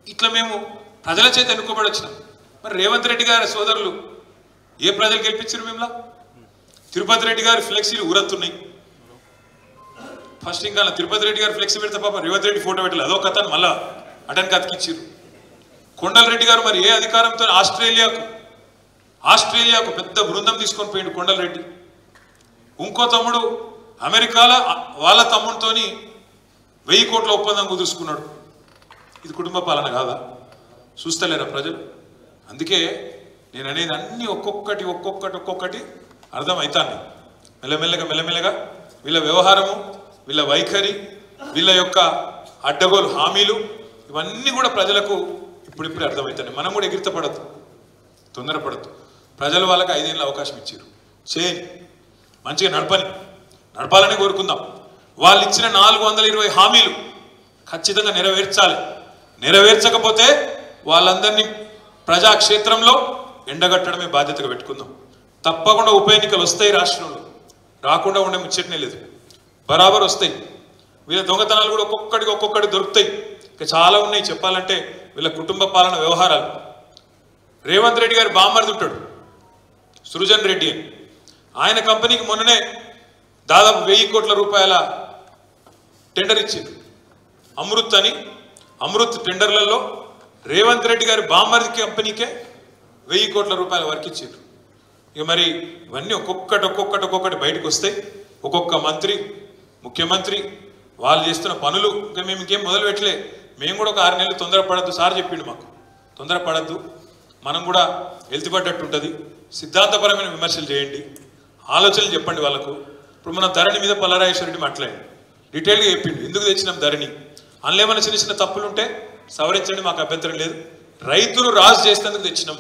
ఇట్లా మేము ప్రజల చేత ఎన్నుకోబడి వచ్చినాం. మరి రేవంత్ రెడ్డి గారి సోదరులు ఏ ప్రజలు గెలిపించారు? మేములా తిరుపతి రెడ్డి గారి ఫ్లెక్సీలు ఊరత్తున్నాయి. ఫస్ట్ ఇంకా తిరుపతి రెడ్డి గారు ఫ్లెక్సీ పెడితే పాప రేవంత్ రెడ్డి ఫోటో పెట్టలేదు, అదో కథను మళ్ళా అటెన్కి అతికిచ్చారు. కొండలరెడ్డి గారు మరి ఏ అధికారంతో ఆస్ట్రేలియాకు పెద్ద బృందం తీసుకొని పోయిండు కొండలరెడ్డి. ఇంకో తమ్ముడు అమెరికాలో వాళ్ళ తమ్ముడితోని 1000 కోట్ల ఒప్పందం కుదుర్చుకున్నాడు. ఇది కుటుంబ పాలన కాదా? చూస్తలేరా ప్రజలు? అందుకే నేను అనేది అన్ని ఒక్కొక్కటి అర్థమవుతాను. మెల్లమెల్లగా వీళ్ళ వ్యవహారము, వీళ్ళ వైఖరి, వీళ్ళ యొక్క అడ్డగోలు హామీలు ఇవన్నీ కూడా ప్రజలకు ఇప్పుడిప్పుడే అర్థమవుతాయి. మనం కూడా ఎగిరితపడద్దు, తొందరపడద్దు. ప్రజలు వాళ్ళకి 5 ఏళ్ళ అవకాశం ఇచ్చారు, చేయని మంచిగా నడపాలని కోరుకుందాం. వాళ్ళు ఇచ్చిన 420 హామీలు ఖచ్చితంగా నెరవేర్చాలి. నెరవేర్చకపోతే వాళ్ళందరినీ ప్రజాక్షేత్రంలో ఎండగట్టడమే బాధ్యతగా పెట్టుకుందాం. తప్పకుండా ఉప ఎన్నికలు వస్తాయి రాష్ట్రంలో, రాకుండా ఉండే ముచ్చటనే లేదు, బరాబర్ వస్తాయి. వీళ్ళ దొంగతనాలు కూడా ఒక్కొక్కటి దొరుకుతాయి. ఇంకా చాలా ఉన్నాయి చెప్పాలంటే వీళ్ళ కుటుంబ పాలన వ్యవహారాలు. రేవంత్ రెడ్డి గారి బామ్మర్ది ఉంటాడు సృజన్ రెడ్డి అని, ఆయన కంపెనీకి మొన్ననే దాదాపు 1000 కోట్ల రూపాయల టెండర్ ఇచ్చింది అమృత్ అని. అమృత్ టెండర్లలో రేవంత్ రెడ్డి గారి బామ్మర్ది కంపెనీకే 1000 కోట్ల రూపాయల వరకు ఇచ్చారు. ఇక మరి ఇవన్నీ ఒక్కొక్కటి బయటకు వస్తాయి. ఒక్కొక్క మంత్రి, ముఖ్యమంత్రి వాళ్ళు చేస్తున్న పనులు ఇంకా మేము ఇంకేం మొదలు పెట్టలే. మేము కూడా ఒక 6 నెలలు తొందరపడద్దు సార్ చెప్పిండు మాకు, తొందరపడద్దు, మనం కూడా వెళ్తిపడ్డట్టు ఉంటుంది. సిద్ధాంతపరమైన విమర్శలు చేయండి, ఆలోచనలు చెప్పండి వాళ్ళకు. ఇప్పుడు మన ధరణి మీద పల్లరాజేశ్వరరెడ్డి మాట్లాడి డీటెయిల్గా చెప్పిండు ఎందుకు తెచ్చినాం ధరణి, అందులో ఏమైనా చిన్న తప్పులు ఉంటే సవరించండి, మాకు అభ్యంతరం లేదు, రైతులు రాజు చేసేందుకు తెచ్చినాం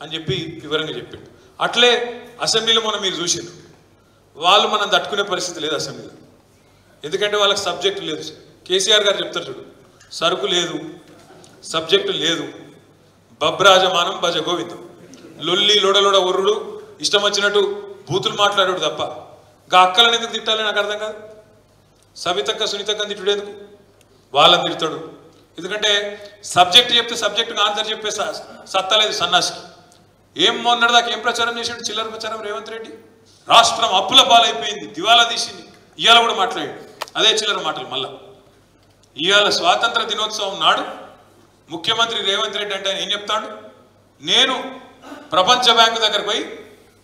అని చెప్పి వివరంగా చెప్పిండు. అట్లే అసెంబ్లీలో మనం మీరు చూసిండ్రు, వాళ్ళు మనం తట్టుకునే పరిస్థితి లేదు అసెంబ్లీలో. ఎందుకంటే వాళ్ళకి సబ్జెక్టు లేదు. కేసీఆర్ గారు చెప్తారు చూడు, సరుకు లేదు, సబ్జెక్టు లేదు, బబ్రాజమానం భజ గోవిందం, లొల్లి లొడలొడ ఒర్రుడు, ఇష్టం వచ్చినట్టు బూతులు మాట్లాడాడు తప్ప గా అక్కలను ఎందుకు తిట్టాలి నాకు అర్థం కాదు. సవితక్క సునీతక్కని తిట్టుడు ఎందుకు? వాళ్ళని తిడతాడు. ఎందుకంటే సబ్జెక్ట్ చెప్తే సబ్జెక్టుగా ఆన్సర్ చెప్పే సత్తా లేదు సన్నాసికి. ఏం మొన్నటిదాకా ఏం ప్రచారం చేసాడు? చిల్లర ప్రచారం. రేవంత్ రెడ్డి రాష్ట్రం అప్పుల పాలైపోయింది, దివాలా తీసింది, ఇవాళ కూడా మాట్లాడాడు అదే చిల్లర మాటలు. మళ్ళా ఇవాళ స్వాతంత్ర దినోత్సవం నాడు ముఖ్యమంత్రి రేవంత్ రెడ్డి అంటే ఆయన ఏం చెప్తాడు? నేను ప్రపంచ బ్యాంకు దగ్గరకు పోయి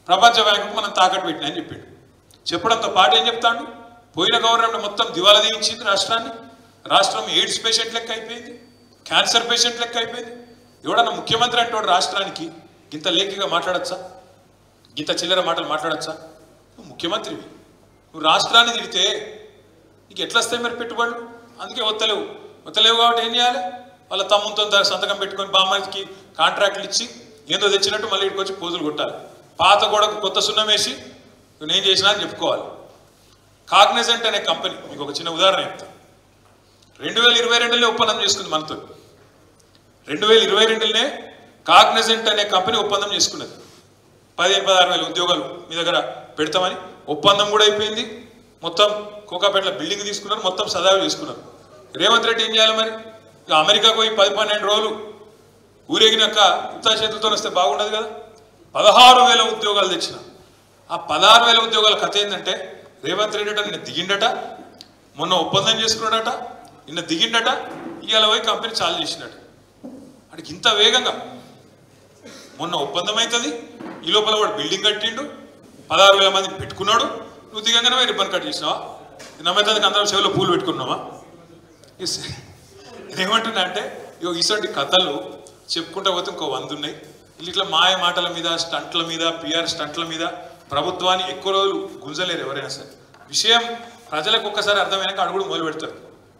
ప్రపంచ బ్యాంకుకు మనం తాకట్టు పెట్టినా అని చెప్పాడు. చెప్పడంతో పాటు ఏం చెప్తాడు? పోయిన గవర్నమెంట్ మొత్తం దివాలా తీయించింది రాష్ట్రాన్ని, రాష్ట్రం ఎయిడ్స్ పేషెంట్ లెక్క అయిపోయింది, క్యాన్సర్ పేషెంట్ లెక్క అయిపోయింది. ఎవడన్నా ముఖ్యమంత్రి అంటాడు రాష్ట్రానికి ఇంత లేఖిగా మాట్లాడచ్చా? ఇంత చిల్లర మాటలు మాట్లాడచ్చా? నువ్వు ముఖ్యమంత్రివి, నువ్వు రాష్ట్రాన్ని తిడితే నీకు ఎట్లా వస్తాయి మరి పెట్టుబడులు? అందుకే వత్తలేవు కాబట్టి ఏం చేయాలి? వాళ్ళ తమ్ముతో సంతకం పెట్టుకొని బామ్మకి కాంట్రాక్ట్లు ఇచ్చి ఏదో తెచ్చినట్టు మళ్ళీ ఇక్కడికి వచ్చి పోజులు కొట్టాలి. పాత గోడకు కొత్త సున్నం వేసి నేను చేసినా అని చెప్పుకోవాలి. కాగ్నిజెంట్ అనే కంపెనీ, మీకు ఒక చిన్న ఉదాహరణ చెప్తాను. 2022లోనే ఒప్పందం చేసుకుంది మనతో. 2022లోనే కాగ్నిజెంట్ అనే కంపెనీ ఒప్పందం చేసుకున్నది. 15-16 వేల ఉద్యోగాలు మీ దగ్గర పెడతామని ఒప్పందం కూడా అయిపోయింది. మొత్తం కోకాపేటలో బిల్డింగ్ తీసుకున్నారు, మొత్తం సదాలు తీసుకున్నారు. రేవంత్ రెడ్డి ఏం చేయాలి మరి? ఇక అమెరికాకు పోయి 10-12 రోజులు ఊరేగినాక ఉత్తా చేతులతో వస్తే బాగుండదు కదా. 16,000 ఉద్యోగాలు తెచ్చిన. ఆ 16,000 ఉద్యోగాల కథ ఏంటంటే రేవంత్ రెడ్డి నిన్న దిగిండట, మొన్న ఒప్పందం చేసుకున్నాడట, నిన్న దిగిండట, ఇవాళ పోయి కంపెనీ చాలు చేసినట్టు. అడికి ఇంత వేగంగా మొన్న ఒప్పందం అవుతుంది, ఈ లోపల వాడు బిల్డింగ్ కట్టిండు, 16,000 మందిని పెట్టుకున్నాడు, నువ్వు దిగంగానే పోయి రిబ్బన్ కట్ చేసినావా? నమ్మేదానికి అందరం చెవిలో పూలు పెట్టుకున్నావా? నేనేమంటున్నా అంటే ఇటువంటి కథలు చెప్పుకుంటా పోతే ఇంకో 100 ఉన్నాయి. ఇట్లా మాయ మాటల మీద, స్టంట్ల మీద, పిఆర్ స్టంట్ల మీద ప్రభుత్వాన్ని ఎక్కువ రోజులు గుంజలేరు ఎవరైనా సరే. విషయం ప్రజలకు ఒక్కసారి అర్థమైనాక అడుగుడు మొదలు పెడతారు.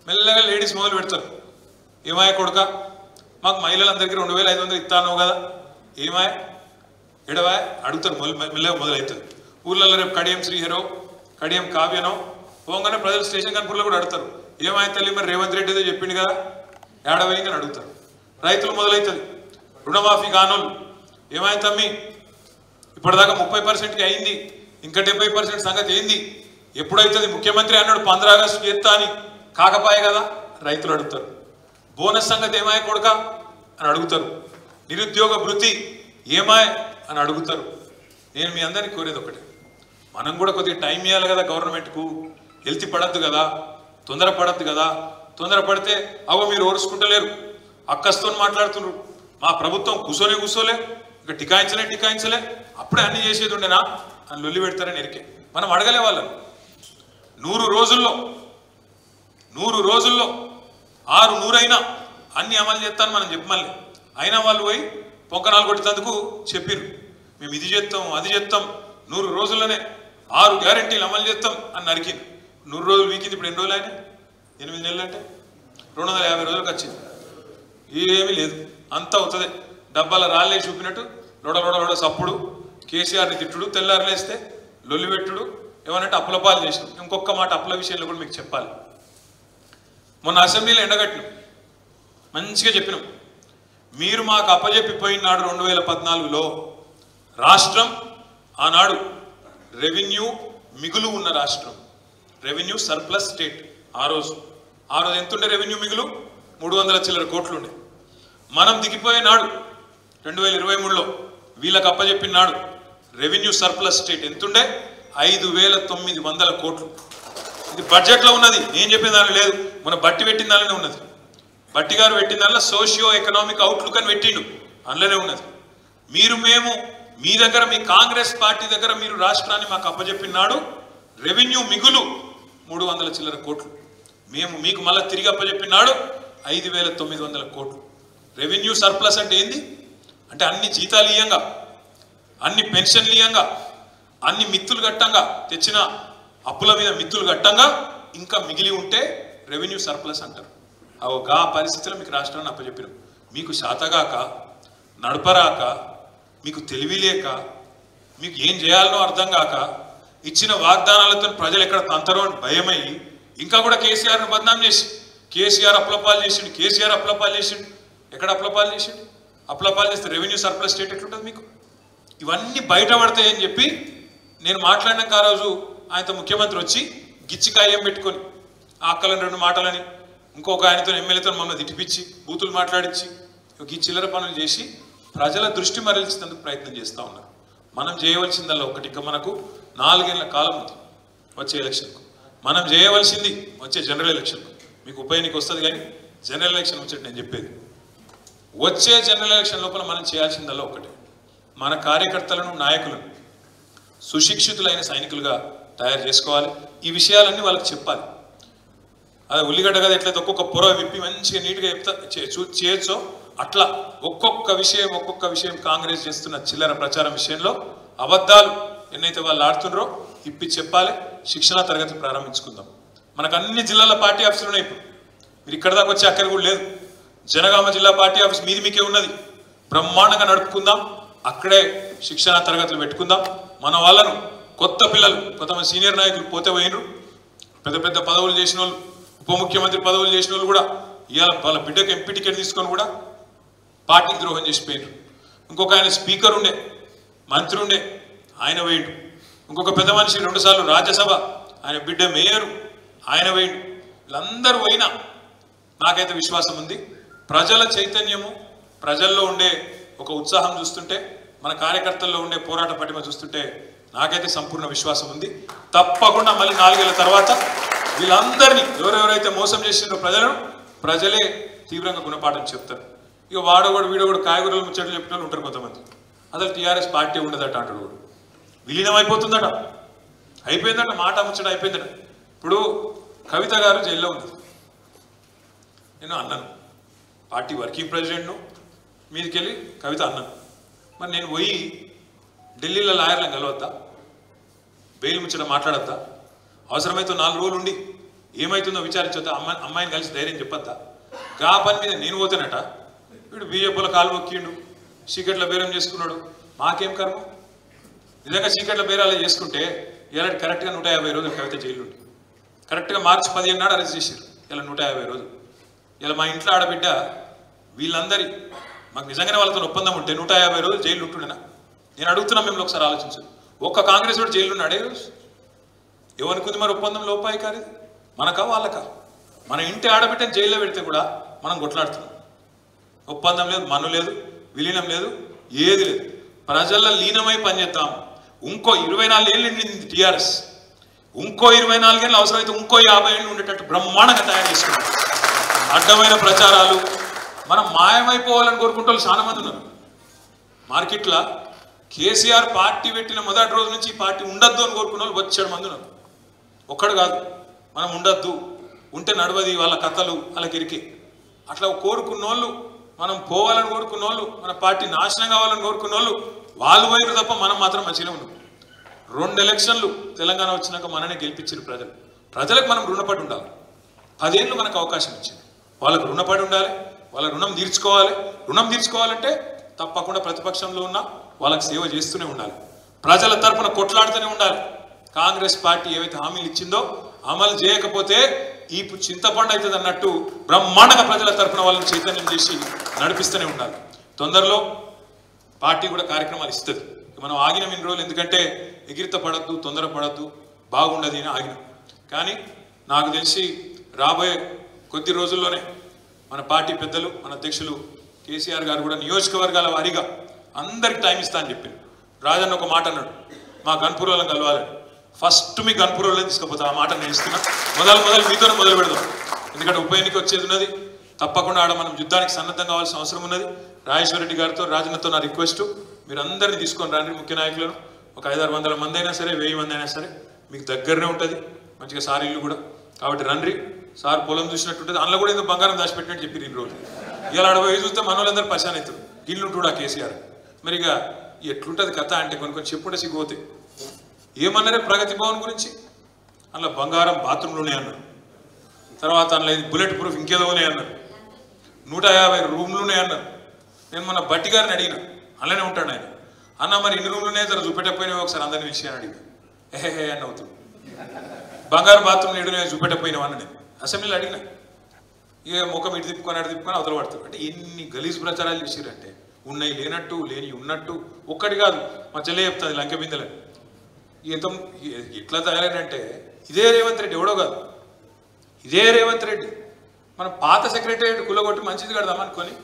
మెల్లగా లేడీస్ మొదలు పెడతారు. ఏమాయ కొడుక, మాకు మహిళలందరికీ 2500 ఇస్తాను కదా, ఏమాయ ఎడవాయ అడుగుతారు. మెల్లగా మొదలవుతుంది. ఊళ్ళల్లో రేపు కడియం శ్రీహరో, కడియం కావ్యనో పోగానే ప్రజలు స్టేషన్ కన్పూర్లో కూడా అడుగుతారు, ఏమాయ తల్లి మరి రేవంత్ రెడ్డి ఏదో చెప్పిండు కదా ఏడవైందని అడుగుతారు. రైతులు మొదలవుతుంది. రుణమాఫీ కానోళ్ళు, ఏమాయ తమ్మి ఇప్పటిదాకా 30%కి అయింది, ఇంకా 70% సంగతి ఏంది, ఎప్పుడైతుంది? ముఖ్యమంత్రి అన్నాడు 15 ఆగస్టు చేస్తా అని, కాకపాయ కదా రైతులు అడుగుతారు. బోనస్ సంగతి ఏమాయ కొడుక అని అడుగుతారు. నిరుద్యోగ భృతి ఏమాయ అని అడుగుతారు. నేను మీ అందరినీ కోరేది ఒకటే, మనం కూడా కొద్దిగా టైం ఇవ్వాలి కదా గవర్నమెంట్కు. హెల్త్ పడద్దు కదా, తొందర పడద్దు కదా. తొందర పడితే అవో మీరు ఓర్చుకుంటలేరు, అక్కస్తో మాట్లాడుతున్నారు. మా ప్రభుత్వం కూసోలే ఇక టికాయించలే అప్పుడే అన్ని చేసేది ఉండేనా అని లొల్లి పెడతారని ఎరికే. మనం అడగలే వాళ్ళని. 100 రోజుల్లో 600 అయినా అన్ని అమలు చేస్తాను మనం చెప్పమలే. అయినా వాళ్ళు పోయి పొంకనాలు కొట్టేందుకు చెప్పిర్రు, మేము ఇది చేస్తాం అది చేస్తాం, 100 రోజుల్లోనే 6 గ్యారెంటీలు అమలు చేస్తాం అని నరికింది. 100 రోజులు వీకింది. ఇప్పుడు ఎన్ని రోజులు అయినా? 8 నెలలు అంటే 250 రోజులకు వచ్చింది. ఏమీ లేదు, అంతా అవుతుంది. డబ్బాల రాళ్ళే చూపినట్టు లోడ సప్పుడు, కేసీఆర్ని తిట్టుడు, తెల్లారులేస్తే లొల్లి పెట్టుడు, ఏమనంటే అప్పులపాలు చేసినాం. ఇంకొక మాట అప్పుల విషయంలో కూడా మీకు చెప్పాలి. మొన్న అసెంబ్లీలో ఎండగట్టినాం, మంచిగా చెప్పినాం. మీరు మాకు అప్పజెప్పిపోయినాడు 2014లో రాష్ట్రం, ఆనాడు రెవెన్యూ మిగులు ఉన్న రాష్ట్రం, రెవెన్యూ సర్ప్లస్ స్టేట్. ఆ రోజు ఎంతుండే రెవెన్యూ మిగులు? 300 చిల్లర కోట్లు ఉండే. మనం దిగిపోయినాడు 2023లో వీళ్ళకి అప్పజెప్పినాడు రెవెన్యూ సర్ప్లస్ స్టేట్ ఎంతుండే? 5900 కోట్లు. ఇది బడ్జెట్లో ఉన్నది, నేను చెప్పిన దానిలో లేదు. మన బట్టి పెట్టిన దానిలోనే ఉన్నది. బట్టి గారు పెట్టిన దానిలో సోషియో ఎకనామిక్ అవుట్లుక్ అని పెట్టిండు, అందులోనే ఉన్నది. మేము మీ దగ్గర, మీ కాంగ్రెస్ పార్టీ దగ్గర మీరు రాష్ట్రాన్ని మాకు అప్పజెప్పినాడు రెవెన్యూ మిగులు 300 చిల్లర కోట్లు. మేము మీకు మళ్ళీ తిరిగి అప్పజెప్పినాడు 5900 కోట్లు. రెవెన్యూ సర్ప్లస్ అంటే ఏంది? అంటే అన్ని జీతాలు ఇయ్యంగా, అన్ని పెన్షన్లు ఇయ్యంగా, అన్ని మిత్తులు గట్టంగా, తెచ్చిన అప్పుల మీద మిత్తులు గట్టంగా ఇంకా మిగిలి ఉంటే రెవెన్యూ సర్ప్లస్ అంటారు. ఆ పరిస్థితిలో మీకు రాష్ట్రాన్ని అప్పచెప్పినాం. మీకు శాతగాక, నడపరాక, మీకు తెలివి లేక, మీకు ఏం చేయాలనో అర్థం కాక, ఇచ్చిన వాగ్దానాలతో ప్రజలు ఎక్కడ తంతరో అని భయమయ్యి ఇంకా కూడా కేసీఆర్ని బదనాం చేసి, కేసీఆర్ అప్లపాలు చేసిండు. ఎక్కడ అప్లపాలు చేసిండు? అప్లపాలు చేస్తే రెవెన్యూ సర్ప్లస్ స్టేట్ ఎట్లుంటుంది మీకు? ఇవన్నీ బయటపడతాయని చెప్పి నేను మాట్లాడినాక ఆ రోజు ఆయనతో ముఖ్యమంత్రి వచ్చి గిచ్చికాయం పెట్టుకొని ఆ అక్కలని 2 మాటలని ఇంకొక ఆయనతో ఎమ్మెల్యేతో మమ్మల్ని తిట్టిపించి బూతులు మాట్లాడించి ఈ చిల్లర పనులు చేసి ప్రజల దృష్టి మరల్చేందుకు ప్రయత్నం చేస్తూ ఉన్నారు. మనం చేయవలసిందల్లా ఒకటి, ఇంకా మనకు 4 ఏళ్ల కాలం ఉంది వచ్చే ఎలక్షన్కు. మనం చేయవలసింది వచ్చే జనరల్ ఎలక్షన్కు. మీకు ఉప ఎన్నిక వస్తుంది కానీ జనరల్ ఎలక్షన్ వచ్చేది నేను చెప్పేది. వచ్చే జనరల్ ఎలక్షన్ లోపల మనం చేయాల్సిందల్లా ఒకటి, మన కార్యకర్తలను, నాయకులను సుశిక్షితులైన సైనికులుగా తయారు చేసుకోవాలి. ఈ విషయాలన్నీ వాళ్ళకి చెప్పాలి. అదే ఉల్లిగడ్డ కదా ఎట్లయితే ఒక్కొక్క పొర విప్పి మంచిగా నీట్గా చేయొచ్చో అట్లా ఒక్కొక్క విషయం కాంగ్రెస్ చేస్తున్న చిల్లర ప్రచారం విషయంలో అబద్ధాలు ఎన్నైతే వాళ్ళు ఆడుతున్నారో ఇప్పి చెప్పాలి. శిక్షణ తరగతి ప్రారంభించుకుందాం. మనకు అన్ని జిల్లాల పార్టీ ఆఫీసులు ఉన్నాయి. ఇప్పుడు మీరు ఇక్కడ దాకా వచ్చే అక్కడ కూడా లేదు. జనగామ జిల్లా పార్టీ ఆఫీస్ మీకే ఉన్నది. బ్రహ్మాండంగా నడుపుకుందాం. అక్కడే శిక్షణ తరగతులు పెట్టుకుందాం. మన వాళ్ళను కొత్త పిల్లలు, కొంతమంది సీనియర్ నాయకులు పోతే పోయినరు, పెద్ద పదవులు చేసిన వాళ్ళు, ఉప ముఖ్యమంత్రి పదవులు చేసిన వాళ్ళు కూడా ఇవాళ వాళ్ళ బిడ్డకు ఎంపీ టికెట్ తీసుకొని కూడా పార్టీకి ద్రోహం చేసిపోయినారు. ఇంకొక ఆయన స్పీకర్ ఉండే, మంత్రి ఉండే, ఆయన వేయండు. ఇంకొక పెద్ద మనిషి 2 సార్లు రాజ్యసభ, ఆయన బిడ్డ మేయరు, ఆయన వేయండు. వీళ్ళందరూ పోయినా నాకైతే విశ్వాసం ఉంది. ప్రజల చైతన్యము, ప్రజల్లో ఉండే ఒక ఉత్సాహం చూస్తుంటే, మన కార్యకర్తల్లో ఉండే పోరాట పటిమ చూస్తుంటే నాకైతే సంపూర్ణ విశ్వాసం ఉంది. తప్పకుండా మళ్ళీ 4 ఏళ్ల తర్వాత వీళ్ళందరినీ ఎవరెవరైతే మోసం చేసిండ్రో ప్రజలే తీవ్రంగా గుణపాఠం చెప్తారు. ఇక వీడోడు కాయగూరలు ముచ్చట్లు చెప్పిన వాళ్ళు ఉంటారు కొంతమంది. అసలు టీఆర్ఎస్ పార్టీ ఉండదట అంటాడు. వాడు విలీనం అయిపోతుందట, అయిపోయిందట, మాట ముచ్చట అయిపోయిందట. ఇప్పుడు కవిత గారు జైల్లో ఉంది. నేను అన్నాను, పార్టీ వర్కింగ్ ప్రెసిడెంట్ను, మీదికెళ్ళి కవిత అన్నాను. మరి నేను పోయి ఢిల్లీలో లాయర్లను కలవద్దా, బెయిల్ ముచ్చట మాట్లాడద్దా, అవసరమైతే 4 రోజులు ఉండి ఏమవుతుందో విచారించొద్దా, అమ్మాయిని కలిసి ధైర్యం చెప్పొద్దా? గా పని మీద నేను పోతానట, వీడు బీజేపీలో కాలు మొక్కిండు, చీకట్ల బేరం చేసుకున్నాడు, మాకేం కర్మ? నిజంగా చీకట్ల బేరాలు చేసుకుంటే ఇలా కరెక్ట్గా 150 రోజులు కవిత జైలు ఉండి, కరెక్ట్గా మార్చి 15 నాడు అరెస్ట్ చేశారు. ఇలా 150 రోజులు. ఇలా మా ఇంట్లో ఆడబిడ్డ వీళ్ళందరి మాకు నిజంగానే వాళ్ళతో ఒప్పందం ఉంటే 150 రోజులు జైలు ఉంటుండేనా? నేను అడుగుతున్నా, మిమ్మల్ని ఒకసారి ఆలోచించండి. ఒక్క కాంగ్రెస్ వాడు జైలు ఉన్నాడే రోజు? ఎవరికి మరి ఒప్పందం లోపాయి కాదు, మనకా వాళ్ళకా? మన ఇంటి ఆడబిడ్డని జైల్లో పెడితే కూడా మనం కొట్లాడుతున్నాం. ఒప్పందం లేదు, మన్ను లేదు, విలీనం లేదు, ఏది లేదు. ప్రజల్లో లీనమై పనిచేద్దాం. ఇంకో 24 ఏళ్ళు నిండింది టీఆర్ఎస్, ఇంకో 24 ఏళ్ళు అవసరమైతే ఇంకో 50 ఏళ్ళు ఉండేటట్టు బ్రహ్మాండంగా తయారు చేసుకున్నాం. అడ్డమైన ప్రచారాలు, మనం మాయమైపోవాలని కోరుకుంటే వాళ్ళు చాలా మంది ఉన్నారు మార్కెట్లో. కేసీఆర్ పార్టీ పెట్టిన మొదటి రోజు నుంచి ఈ పార్టీ ఉండద్దు అని కోరుకున్న వాళ్ళు 7 మంది ఉన్నారు. ఒక్కడు కాదు, మనం ఉండద్దు, ఉంటే నడవది, వాళ్ళ కథలు వాళ్ళకి ఇరికే. అట్లా కోరుకున్న వాళ్ళు, మనం పోవాలని కోరుకున్న వాళ్ళు, మన పార్టీ నాశనం కావాలని కోరుకున్న వాళ్ళు పోయిన తప్ప మనం మాత్రం మంచిగా ఉన్నాం. 2 ఎలక్షన్లు తెలంగాణ వచ్చినాక మననే గెలిపించారు ప్రజలు. ప్రజలకు మనం రుణపడి ఉండాలి. 10 ఏళ్ళు మనకు అవకాశం ఇచ్చింది. వాళ్ళకు రుణపడి ఉండాలి, వాళ్ళ రుణం తీర్చుకోవాలి. రుణం తీర్చుకోవాలంటే తప్పకుండా ప్రతిపక్షంలో ఉన్న వాళ్ళకి సేవ చేస్తూనే ఉండాలి, ప్రజల తరఫున కొట్లాడుతూనే ఉండాలి. కాంగ్రెస్ పార్టీ ఏవైతే హామీలు ఇచ్చిందో అమలు చేయకపోతే ఈ చింతపండు అవుతుంది అన్నట్టు బ్రహ్మాండంగా ప్రజల తరఫున వాళ్ళని చైతన్యం చేసి నడిపిస్తూనే ఉండాలి. తొందరలో పార్టీ కూడా కార్యక్రమాలు ఇస్తుంది. మనం ఆగినాం ఇన్ని రోజులు, ఎందుకంటే ఎగిరిత పడద్దు, తొందర పడద్దు, బాగుండదు అని ఆగినాం. కానీ నాకు తెలిసి రాబోయే కొద్ది రోజుల్లోనే మన పార్టీ పెద్దలు, మన అధ్యక్షులు కేసీఆర్ గారు కూడా నియోజకవర్గాల వారీగా అందరికి టైం ఇస్తా అని చెప్పారు. రాజన్న ఒక మాట అన్నాడు, మా గన్పూర్లను కలవాలని. ఫస్ట్ మీ గన్పూర్లను తీసుకుపోతా. ఆ మాట నేను ఇస్తున్నా. మొదలు మీతోనే మొదలు పెడదాం. ఎందుకంటే ఉప ఎన్నిక వచ్చేది ఉన్నది. తప్పకుండా ఆడ మనం యుద్ధానికి సన్నద్ధం కావాల్సిన అవసరం ఉన్నది. రాజేశ్వర రెడ్డి గారితో, రాజన్నతో నా రిక్వెస్ట్, మీరు అందరినీ తీసుకొని రండి. ముఖ్య నాయకులను ఒక 500-600 మంది అయినా సరే, 1000 మంది అయినా సరే, మీకు దగ్గరనే ఉంటుంది. మంచిగా సార్ ఇల్లు కూడా, కాబట్టి రండి. సార్ పొలం చూసినట్టు ఉంటుంది. అందులో కూడా ఏదో బంగారం దాచిపెట్టినట్టు చెప్పి ఇన్ని రోజులు. ఇలా అడవి చూస్తే మన వాళ్ళందరూ పశాన్ అవుతారు. గిల్లు ఉంటుడా కేసీఆర్. మరి ఇక ఎట్లుంటుంది కథ అంటే కొన్ని చెప్పుంటే సిగ్గుపోతే. ఏమన్నారే ప్రగతి భవన్ గురించి? అందులో బంగారం బాత్రూంలోనే అన్నారు. తర్వాత అందులో బుల్లెట్ ప్రూఫ్ ఇంకేదోనే అన్నారు. 150 రూమ్లునే అన్నారు. నేను మన బట్టి గారిని అడిగిన, అలానే ఉంటాడు ఆయన. అన్న మరి ఇన్ని రూమ్లునే జర చూపెట్టకపోయినా ఒకసారి అందరిని విషయాన్ని అడిగిన. ఏహే అని అవుతుంది. బంగారు బాత్రూమ్ ఏడునే చూపెట్టకపోయినావు అన్న నేను అసెంబ్లీలో అడిగిన. ఇక ముఖం ఇటు తిప్పుకొని అటు తిప్పుకొని అవతల పడుతుంది. అంటే ఎన్ని గలీజ్ ప్రచారాలు చేసారంటే, ఉన్నాయి లేనట్టు, లేని ఉన్నట్టు. ఒక్కటి కాదు, మా చెల్లె చెప్తుంది లంకె బిందెలని. ఎంత ఎట్లా తయారైనంటే, ఇదే రేవంత్ రెడ్డి, ఎవడో కాదు, ఇదే రేవంత్ రెడ్డి మన పాత సెక్రటరియట్ కులగొట్టి మంచిది కడదామనుకొని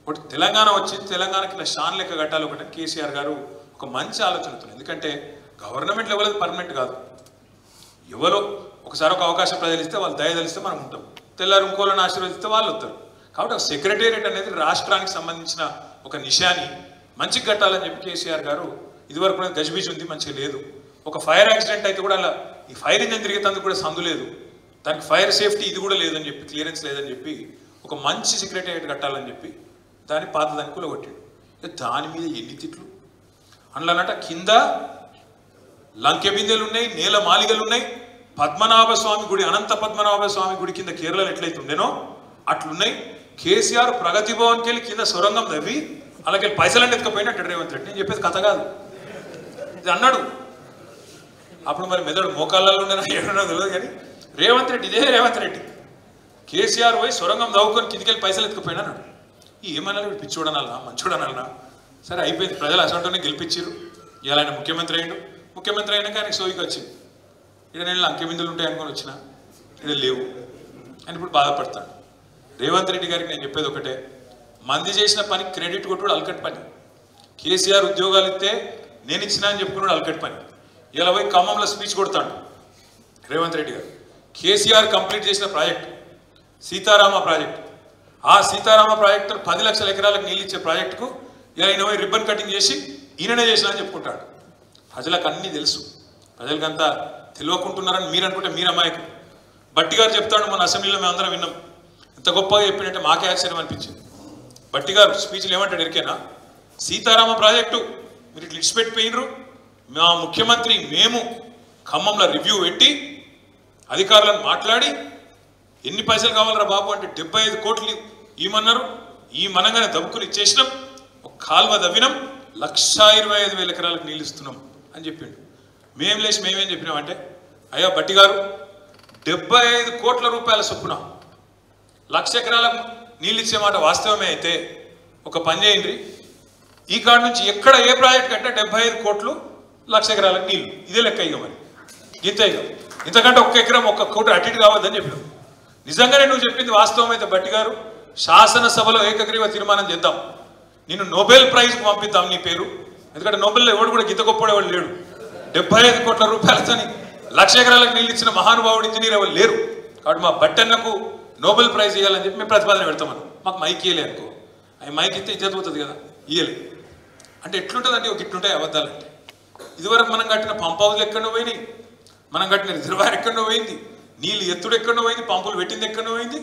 ఒకటి తెలంగాణ వచ్చింది. తెలంగాణకి ఇలా షాన్ లెక్క కట్టాలి ఒకటి. కేసీఆర్ గారు ఒక మంచి ఆలోచనతో, ఎందుకంటే గవర్నమెంట్ లెవెల్ పర్మనెంట్ కాదు. ఎవరో ఒకసారి ఒక అవకాశం ప్రజలు ఇస్తే, వాళ్ళు దయదలిస్తే మనం ఉంటాం. తెల్లారు ఇంకోళ్ళని ఆశీర్వదిస్తే వాళ్ళు వస్తారు. కాబట్టి ఒక సెక్రటేరియట్ అనేది రాష్ట్రానికి సంబంధించిన ఒక నిశాని మంచిగా కట్టాలని చెప్పి కేసీఆర్ గారు, ఇదివరకు గజిబిజి ఉంది, మంచిగా లేదు. ఒక ఫైర్ యాక్సిడెంట్ అయితే కూడా అలా ఈ ఫైర్ ఇంజన్ తిరిగేందుకు కూడా సందు లేదు, దానికి ఫైర్ సేఫ్టీ ఇది కూడా లేదని చెప్పి, క్లియరెన్స్ లేదని చెప్పి ఒక మంచి సెక్రటేరియట్ కట్టాలని చెప్పి దాన్ని పాత దాన్ని కూలగొట్టాడు. దాని మీద ఎన్ని తిట్లు. అందులోనట కింద లంకె బిందెలు ఉన్నాయి, నేల మాలిగలు ఉన్నాయి. పద్మనాభ స్వామి గుడి, అనంత పద్మనాభ స్వామి గుడి కింద కేరళలో ఎట్లయితే ఉండేనో అట్లున్నాయి. కేసీఆర్ ప్రగతి భవన్కి వెళ్ళి కింద సొరంగం తవ్వి అలాగే పైసలన్నీ ఎత్తుకపోయినట్టు రేవంత్ రెడ్డి. నేను చెప్పేది కథ కాదు, ఇది అన్నాడు. అప్పుడు మరి మెదడు మోకాళ్ళలో ఉండేనా ఏడున్నా తెలియదు కానీ రేవంత్ రెడ్డి, ఇదే రేవంత్ రెడ్డి కేసీఆర్ పోయి సొరంగం తవ్వుకొని కిందికెళ్ళి పైసలు ఎత్తుకుపోయినా అన్నాడు. ఏమన్నా పిచ్చోడనన్నా మంచోడనన్నా సరే అయిపోయింది. ప్రజలు అసంటోనే గెలిపించారు. ఇలా ఆయన ముఖ్యమంత్రి అయ్యిండు. ముఖ్యమంత్రి అయినాక ఆయనకి సోయికి వచ్చింది. ఇక నేను లంకె బిందులు ఉంటాయి అనుకొని వచ్చిన, ఇక్కడ లేవు అని ఇప్పుడు బాధపడతాడు. రేవంత్ రెడ్డి గారికి నేను చెప్పేది ఒకటే, మంది చేసిన పని క్రెడిట్ కొట్టుడు అలకట్ పని. కేసీఆర్ ఉద్యోగాలు ఇస్తే నేను ఇచ్చినా అని చెప్పుకున్నాడు అలకట్ పని. ఇలా పోయి ఖమ్మంలో స్పీచ్ కొడతాడు రేవంత్ రెడ్డి గారు. కేసీఆర్ కంప్లీట్ చేసిన ప్రాజెక్టు సీతారామ ప్రాజెక్టు. ఆ సీతారామ ప్రాజెక్టు 10 లక్షల ఎకరాలకు నీళ్ళు ఇచ్చే ప్రాజెక్టుకు ఇలా ఈయన పోయి రిబ్బన్ కటింగ్ చేసి ఈయననే చేసినా అని చెప్పుకుంటాడు. ప్రజలకు అన్నీ తెలుసు, ప్రజలకంతా తెలియకుంటున్నారని మీరు అనుకుంటే మీరు అమాయకులు. బట్టి గారు చెప్తాడు, మన అసెంబ్లీలో మేము అందరం విన్నాం, ఎంత గొప్పగా చెప్పినట్టే మాకే ఆశ్చర్యం అనిపించింది. బట్టి గారు స్పీచ్లు ఏమంటాడు ఎరికేనా? సీతారామ ప్రాజెక్టు మీరు ఇట్లా ఇడిచిపెట్టిపోయినరు, మా ముఖ్యమంత్రి మేము ఖమ్మంలో రివ్యూ పెట్టి అధికారులను మాట్లాడి ఎన్ని పైసలు కావాలరా బాబు అంటే 75 కోట్లు ఇవ్వమన్నారు. ఈ మనంగానే దబ్బుకుని ఇచ్చేసినాం, ఒక కాల్వ దవ్వినాం, 1,25,000 ఎకరాలకు నీళ్ళు ఇస్తున్నాం అని చెప్పిండు. మేమేం చెప్పినామంటే, అయ్యా బట్టి గారు 75 కోట్ల రూపాయల చొప్పున 1,00,000 ఎకరాలకు నీళ్ళు ఇచ్చే మాట వాస్తవమే అయితే ఒక పని చేయండి, ఈ కాడ నుంచి ఎక్కడ ఏ ప్రాజెక్ట్ కంటే 75 కోట్లు 1,00,000 ఎకరాలకు నీళ్ళు, ఇదే లెక్క ఇక మరి ఇక ఇంతకంటే 1 ఎకరం 1 కోటి అటు ఇటు కావద్దని చెప్పినాం. నిజంగానే నువ్వు చెప్పింది వాస్తవం అయితే బట్టి గారు శాసనసభలో ఏకగ్రీవ తీర్మానం చేద్దాం, నేను నోబెల్ ప్రైజ్కి పంపిద్దాం నీ పేరు. ఎందుకంటే నోబెల్లో ఎవడు కూడా గీత గొప్పవాడు లేడు. 75 కోట్ల రూపాయలతో 1,00,000 ఎకరాలకు నీళ్ళు ఇచ్చిన మహానుభావుడు ఇంజనీర్ ఎవరు లేరు. కాబట్టి మా బట్టన్నకు నోబెల్ ప్రైజ్ ఇవ్వాలని చెప్పి మేము ప్రతిపాదన పెడతామని. మాకు మైక్ ఇయ్యలే అనుకో, అవి మైక్ ఇస్తే ఇజ్జత్ పోతుంది కదా, ఇయ్యలే అంటే ఎట్లుంటుందంటే ఒక ఇట్లుంటాయి అబద్ధాలంటే. ఇదివరకు మనం కట్టిన పంప్ హౌస్లు ఎక్కడో పోయినాయి, మనం కట్టిన రిజర్వాయర్ ఎక్కడో పోయింది, నీళ్ళు ఎత్తుడు ఎక్కడో పోయింది, పంపులు పెట్టింది ఎక్కడో పోయింది.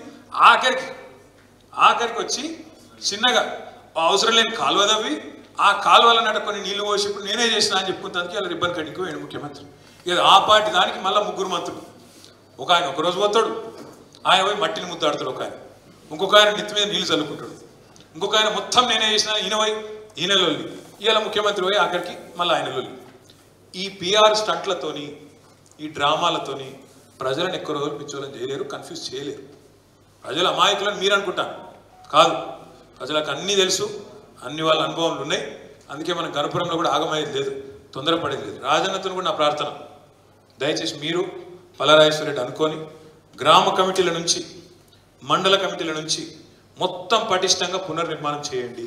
ఆఖరికి వచ్చి చిన్నగా అవసరం లేని కాలువ తవ్వి ఆ కాలువల నడుకొని నీళ్లు పోసి ఇప్పుడు నేనే చేసిన అని చెప్పుకుంటానికి అలా రిబ్బన్ కటింగ్ పోయాడు ముఖ్యమంత్రి. ఇక ఆ పార్టీ దానికి మళ్ళీ 3 మంత్రులు, ఒక ఆయన ఒకరోజు పోతాడు, ఆయన పోయి మట్టిని ముద్దాడుతాడు, ఒక ఆయన ఇంకొక ఆయన నెత్తి మీద నీళ్ళు చల్లుకుంటాడు, ఇంకొక ఆయన మొత్తం నేనే చేసిన ఈయన లొల్లి. ఇవాళ ముఖ్యమంత్రి పోయి ఆఖరికి మళ్ళీ ఆయన లొల్లి. ఈ పిఆర్ స్టంట్లతోని ఈ డ్రామాలతోని ప్రజలను ఎక్కువ రోజులు పిచ్చోళ్ళని చేయలేరు, కన్ఫ్యూజ్ చేయలేరు. ప్రజల అమాయకులను మీరు అనుకుంటాను కాదు, ప్రజలకు అన్నీ తెలుసు, అన్ని వాళ్ళ అనుభవాలు ఉన్నాయి. అందుకే మన గణపురంలో కూడా ఆగమయ్యేది లేదు, తొందరపడేది లేదు. రాజన్నతో కూడా నా ప్రార్థన, దయచేసి మీరు పలరాజేశ్వరరెడ్డి అనుకొని గ్రామ కమిటీల నుంచి మండల కమిటీల నుంచి మొత్తం పటిష్టంగా పునర్నిర్మాణం చేయండి.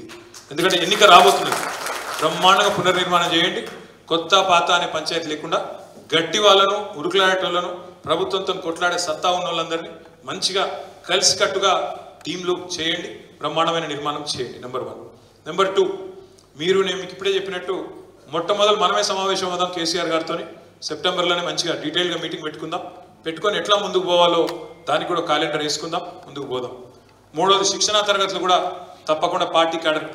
ఎందుకంటే ఎన్నిక రాబోతున్నది, బ్రహ్మాండంగా పునర్నిర్మాణం చేయండి. కొత్త పాత అనే పంచాయతీ లేకుండా గట్టి వాళ్ళను ఉరుకులాడేటోళ్ళను ప్రభుత్వంతో కొట్లాడే సత్తా ఉన్న వాళ్ళందరినీ మంచిగా కలిసికట్టుగా టీంలు చేయండి, బ్రహ్మాండమైన నిర్మాణం చేయండి. నెంబర్ 1. నెంబర్ 2, నేను మీకు ఇప్పుడే చెప్పినట్టు మొట్టమొదలు మనమే సమావేశం అవుదాం కేసీఆర్ గారితో. సెప్టెంబర్లోనే మంచిగా డీటెయిల్గా మీటింగ్ పెట్టుకొని ఎట్లా ముందుకు పోవాలో దానికి కూడా క్యాలెండర్ వేసుకుందాం, ముందుకు పోదాం. 3వది శిక్షణా తరగతులు కూడా తప్పకుండా పార్టీ క్యాడర్కి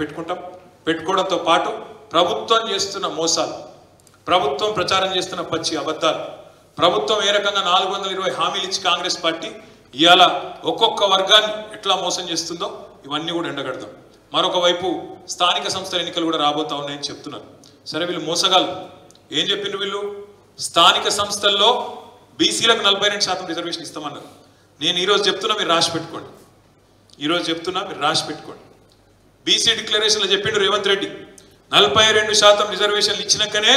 పెట్టుకోవడంతో పాటు ప్రభుత్వం చేస్తున్న మోసాలు, ప్రభుత్వం ప్రచారం చేస్తున్న పచ్చి అబద్ధాలు, ప్రభుత్వం ఏ రకంగా 420 హామీలు ఇచ్చి కాంగ్రెస్ పార్టీ ఇవాళ ఒక్కొక్క వర్గాన్ని ఎట్లా మోసం చేస్తుందో ఇవన్నీ కూడా ఎండగడదాం. మరొక వైపు స్థానిక సంస్థల ఎన్నికలు కూడా రాబోతా ఉన్నాయని చెప్తున్నారు. సరే, వీళ్ళు మోసగాళ్ళు. ఏం చెప్పిండ్రు వీళ్ళు? స్థానిక సంస్థల్లో బీసీలకు 42% రిజర్వేషన్ ఇస్తామన్నారు. నేను ఈరోజు చెప్తున్నా, మీరు రాసి పెట్టుకోండి. బీసీ డిక్లరేషన్లో చెప్పిండు రేవంత్ రెడ్డి 42% రిజర్వేషన్లు ఇచ్చినాకనే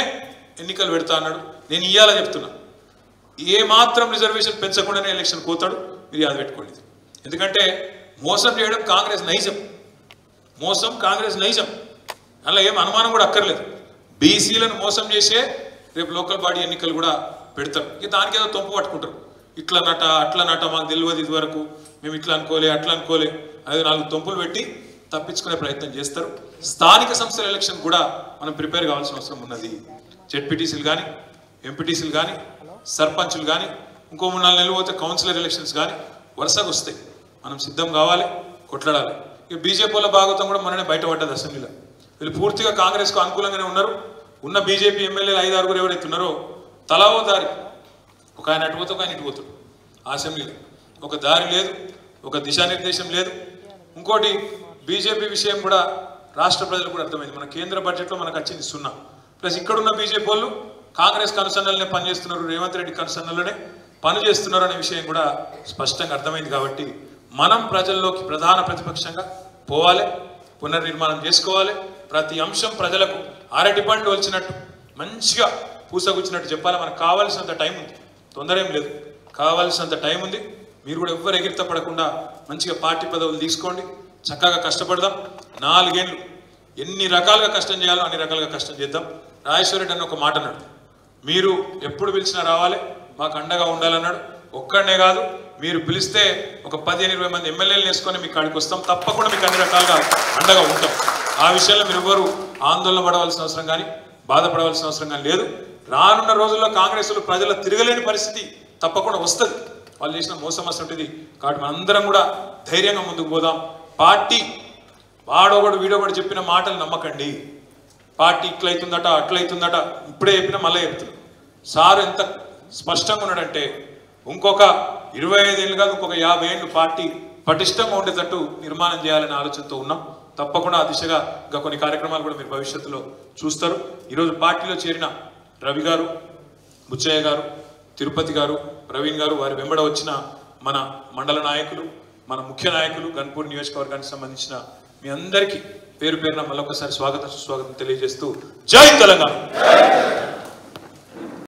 ఎన్నికలు పెడతా అన్నాడు. నేను ఇయ్యాల చెప్తున్నా, ఏ మాత్రం రిజర్వేషన్ పెంచకుండానే ఎలక్షన్ పోతాడు. మీరు యాద పెట్టుకోండి. ఎందుకంటే మోసం చేయడం కాంగ్రెస్ నైజం, అలా ఏం అనుమానం కూడా అక్కర్లేదు. బీసీలను మోసం చేసే రేపు లోకల్ బాడీ ఎన్నికలు కూడా పెడతారు. ఇక దానికి ఏదో తొంపు పట్టుకుంటారు, ఇట్లా నట అట్లా నట, మాకు తెలియదు ఇది వరకు, మేము ఇట్లా అనుకోలే అట్లా అనుకోలే, అదే 4 తొంపులు పెట్టి తప్పించుకునే ప్రయత్నం చేస్తారు. స్థానిక సంస్థల ఎలక్షన్ కూడా మనం ప్రిపేర్ కావాల్సిన అవసరం ఉన్నది. జెడ్పీటీసీలు కానీ, ఎంపీటీసీలు కానీ, సర్పంచులు కానీ, ఇంకో 3-4 నెలలు పోతే కౌన్సిలర్ ఎలక్షన్స్ కానీ వరుసగా వస్తాయి. మనం సిద్ధం కావాలి, కొట్లాడాలి. ఇక బీజేపీ వాళ్ళ భాగవతం కూడా మననే బయటపడ్డది అసెంబ్లీలో. వీళ్ళు పూర్తిగా కాంగ్రెస్కు అనుకూలంగానే ఉన్నారు. ఉన్న బీజేపీ ఎమ్మెల్యేలు 5-6 ఎవరైతే ఉన్నారో తలా ఓ దారి, ఒక ఆయన అటు పోతే ఒక ఆయన ఇటు పోతాడు. అసెంబ్లీలో ఒక దారి లేదు, ఒక దిశానిర్దేశం లేదు. ఇంకోటి బీజేపీ విషయం కూడా రాష్ట్ర ప్రజలకు కూడా అర్థమైంది. మన కేంద్ర బడ్జెట్లో మనకు వచ్చింది 0. ప్లస్ ఇక్కడున్న బీజేపీ వాళ్ళు కాంగ్రెస్ కనుసన్నలనే పనిచేస్తున్నారు, రేవంత్ రెడ్డి కనుసన్నలనే పనిచేస్తున్నారు అనే విషయం కూడా స్పష్టంగా అర్థమైంది. కాబట్టి మనం ప్రజల్లోకి ప్రధాన ప్రతిపక్షంగా పోవాలి, పునర్నిర్మాణం చేసుకోవాలి. ప్రతి అంశం ప్రజలకు అరటి పండు వచ్చినట్టు మంచిగా పూసగుచ్చినట్టు చెప్పాలి. మనకు కావాల్సినంత టైం ఉంది, తొందర ఏం లేదు, కావాల్సినంత టైం ఉంది. మీరు కూడా ఎవ్వరు ఎగిరితపడకుండా మంచిగా పార్టీ పదవులు తీసుకోండి, చక్కగా కష్టపడదాం. 4 ఏళ్ళు ఎన్ని రకాలుగా కష్టం చేయాలో అన్ని రకాలుగా కష్టం చేద్దాం. రాజేశ్వరరెడ్డి అన్న ఒక మాట అన్నాడు, మీరు ఎప్పుడు పిలిచినా రావాలి, మాకు అండగా ఉండాలన్నాడు. ఒక్కడనే కాదు, మీరు పిలిస్తే ఒక 15-20 మంది ఎమ్మెల్యేలు వేసుకొని మీకు కాడికి వస్తాం, తప్పకుండా మీకు అన్ని రకాలుగా అండగా ఉంటాం. ఆ విషయంలో మీరు ఎవ్వరు ఆందోళన పడవలసిన అవసరం కానీ బాధపడవలసిన అవసరం కానీ లేదు. రానున్న రోజుల్లో కాంగ్రెస్లో ప్రజల తిరగలేని పరిస్థితి తప్పకుండా వస్తుంది. వాళ్ళు చేసిన మోసం అసలుంటుంది. కాబట్టి మనందరం కూడా ధైర్యంగా ముందుకు పోదాం. పార్టీ వాడొకడు వీడొకడు చెప్పిన మాటలు నమ్మకండి. పార్టీ ఇట్లయితుందట అట్లయితుందట ఇప్పుడే చెప్పినా మళ్ళీ చెప్తున్నాం. సార్ ఎంత స్పష్టంగా ఉన్నాడంటే ఇంకొక 25 ఏళ్ళు కాదు ఇంకొక 50 ఏళ్ళు పార్టీ పటిష్టంగా ఉండేటట్టు నిర్మాణం చేయాలనే ఆలోచనతో ఉన్నాం. తప్పకుండా ఆ దిశగా ఇంకా కొన్ని కార్యక్రమాలు కూడా మీరు భవిష్యత్తులో చూస్తారు. ఈరోజు పార్టీలో చేరిన రవి గారు, బుచ్చయ్య గారు, తిరుపతి గారు, ప్రవీణ్ గారు, వారి వెంబడ వచ్చిన మన మండల నాయకులు, మన ముఖ్య నాయకులు, గన్పూర్ నియోజకవర్గానికి సంబంధించిన మీ అందరికీ పేరు పేరున మళ్ళొకసారి స్వాగతం సుస్వాగతం తెలియజేస్తూ జై తెలంగాణ.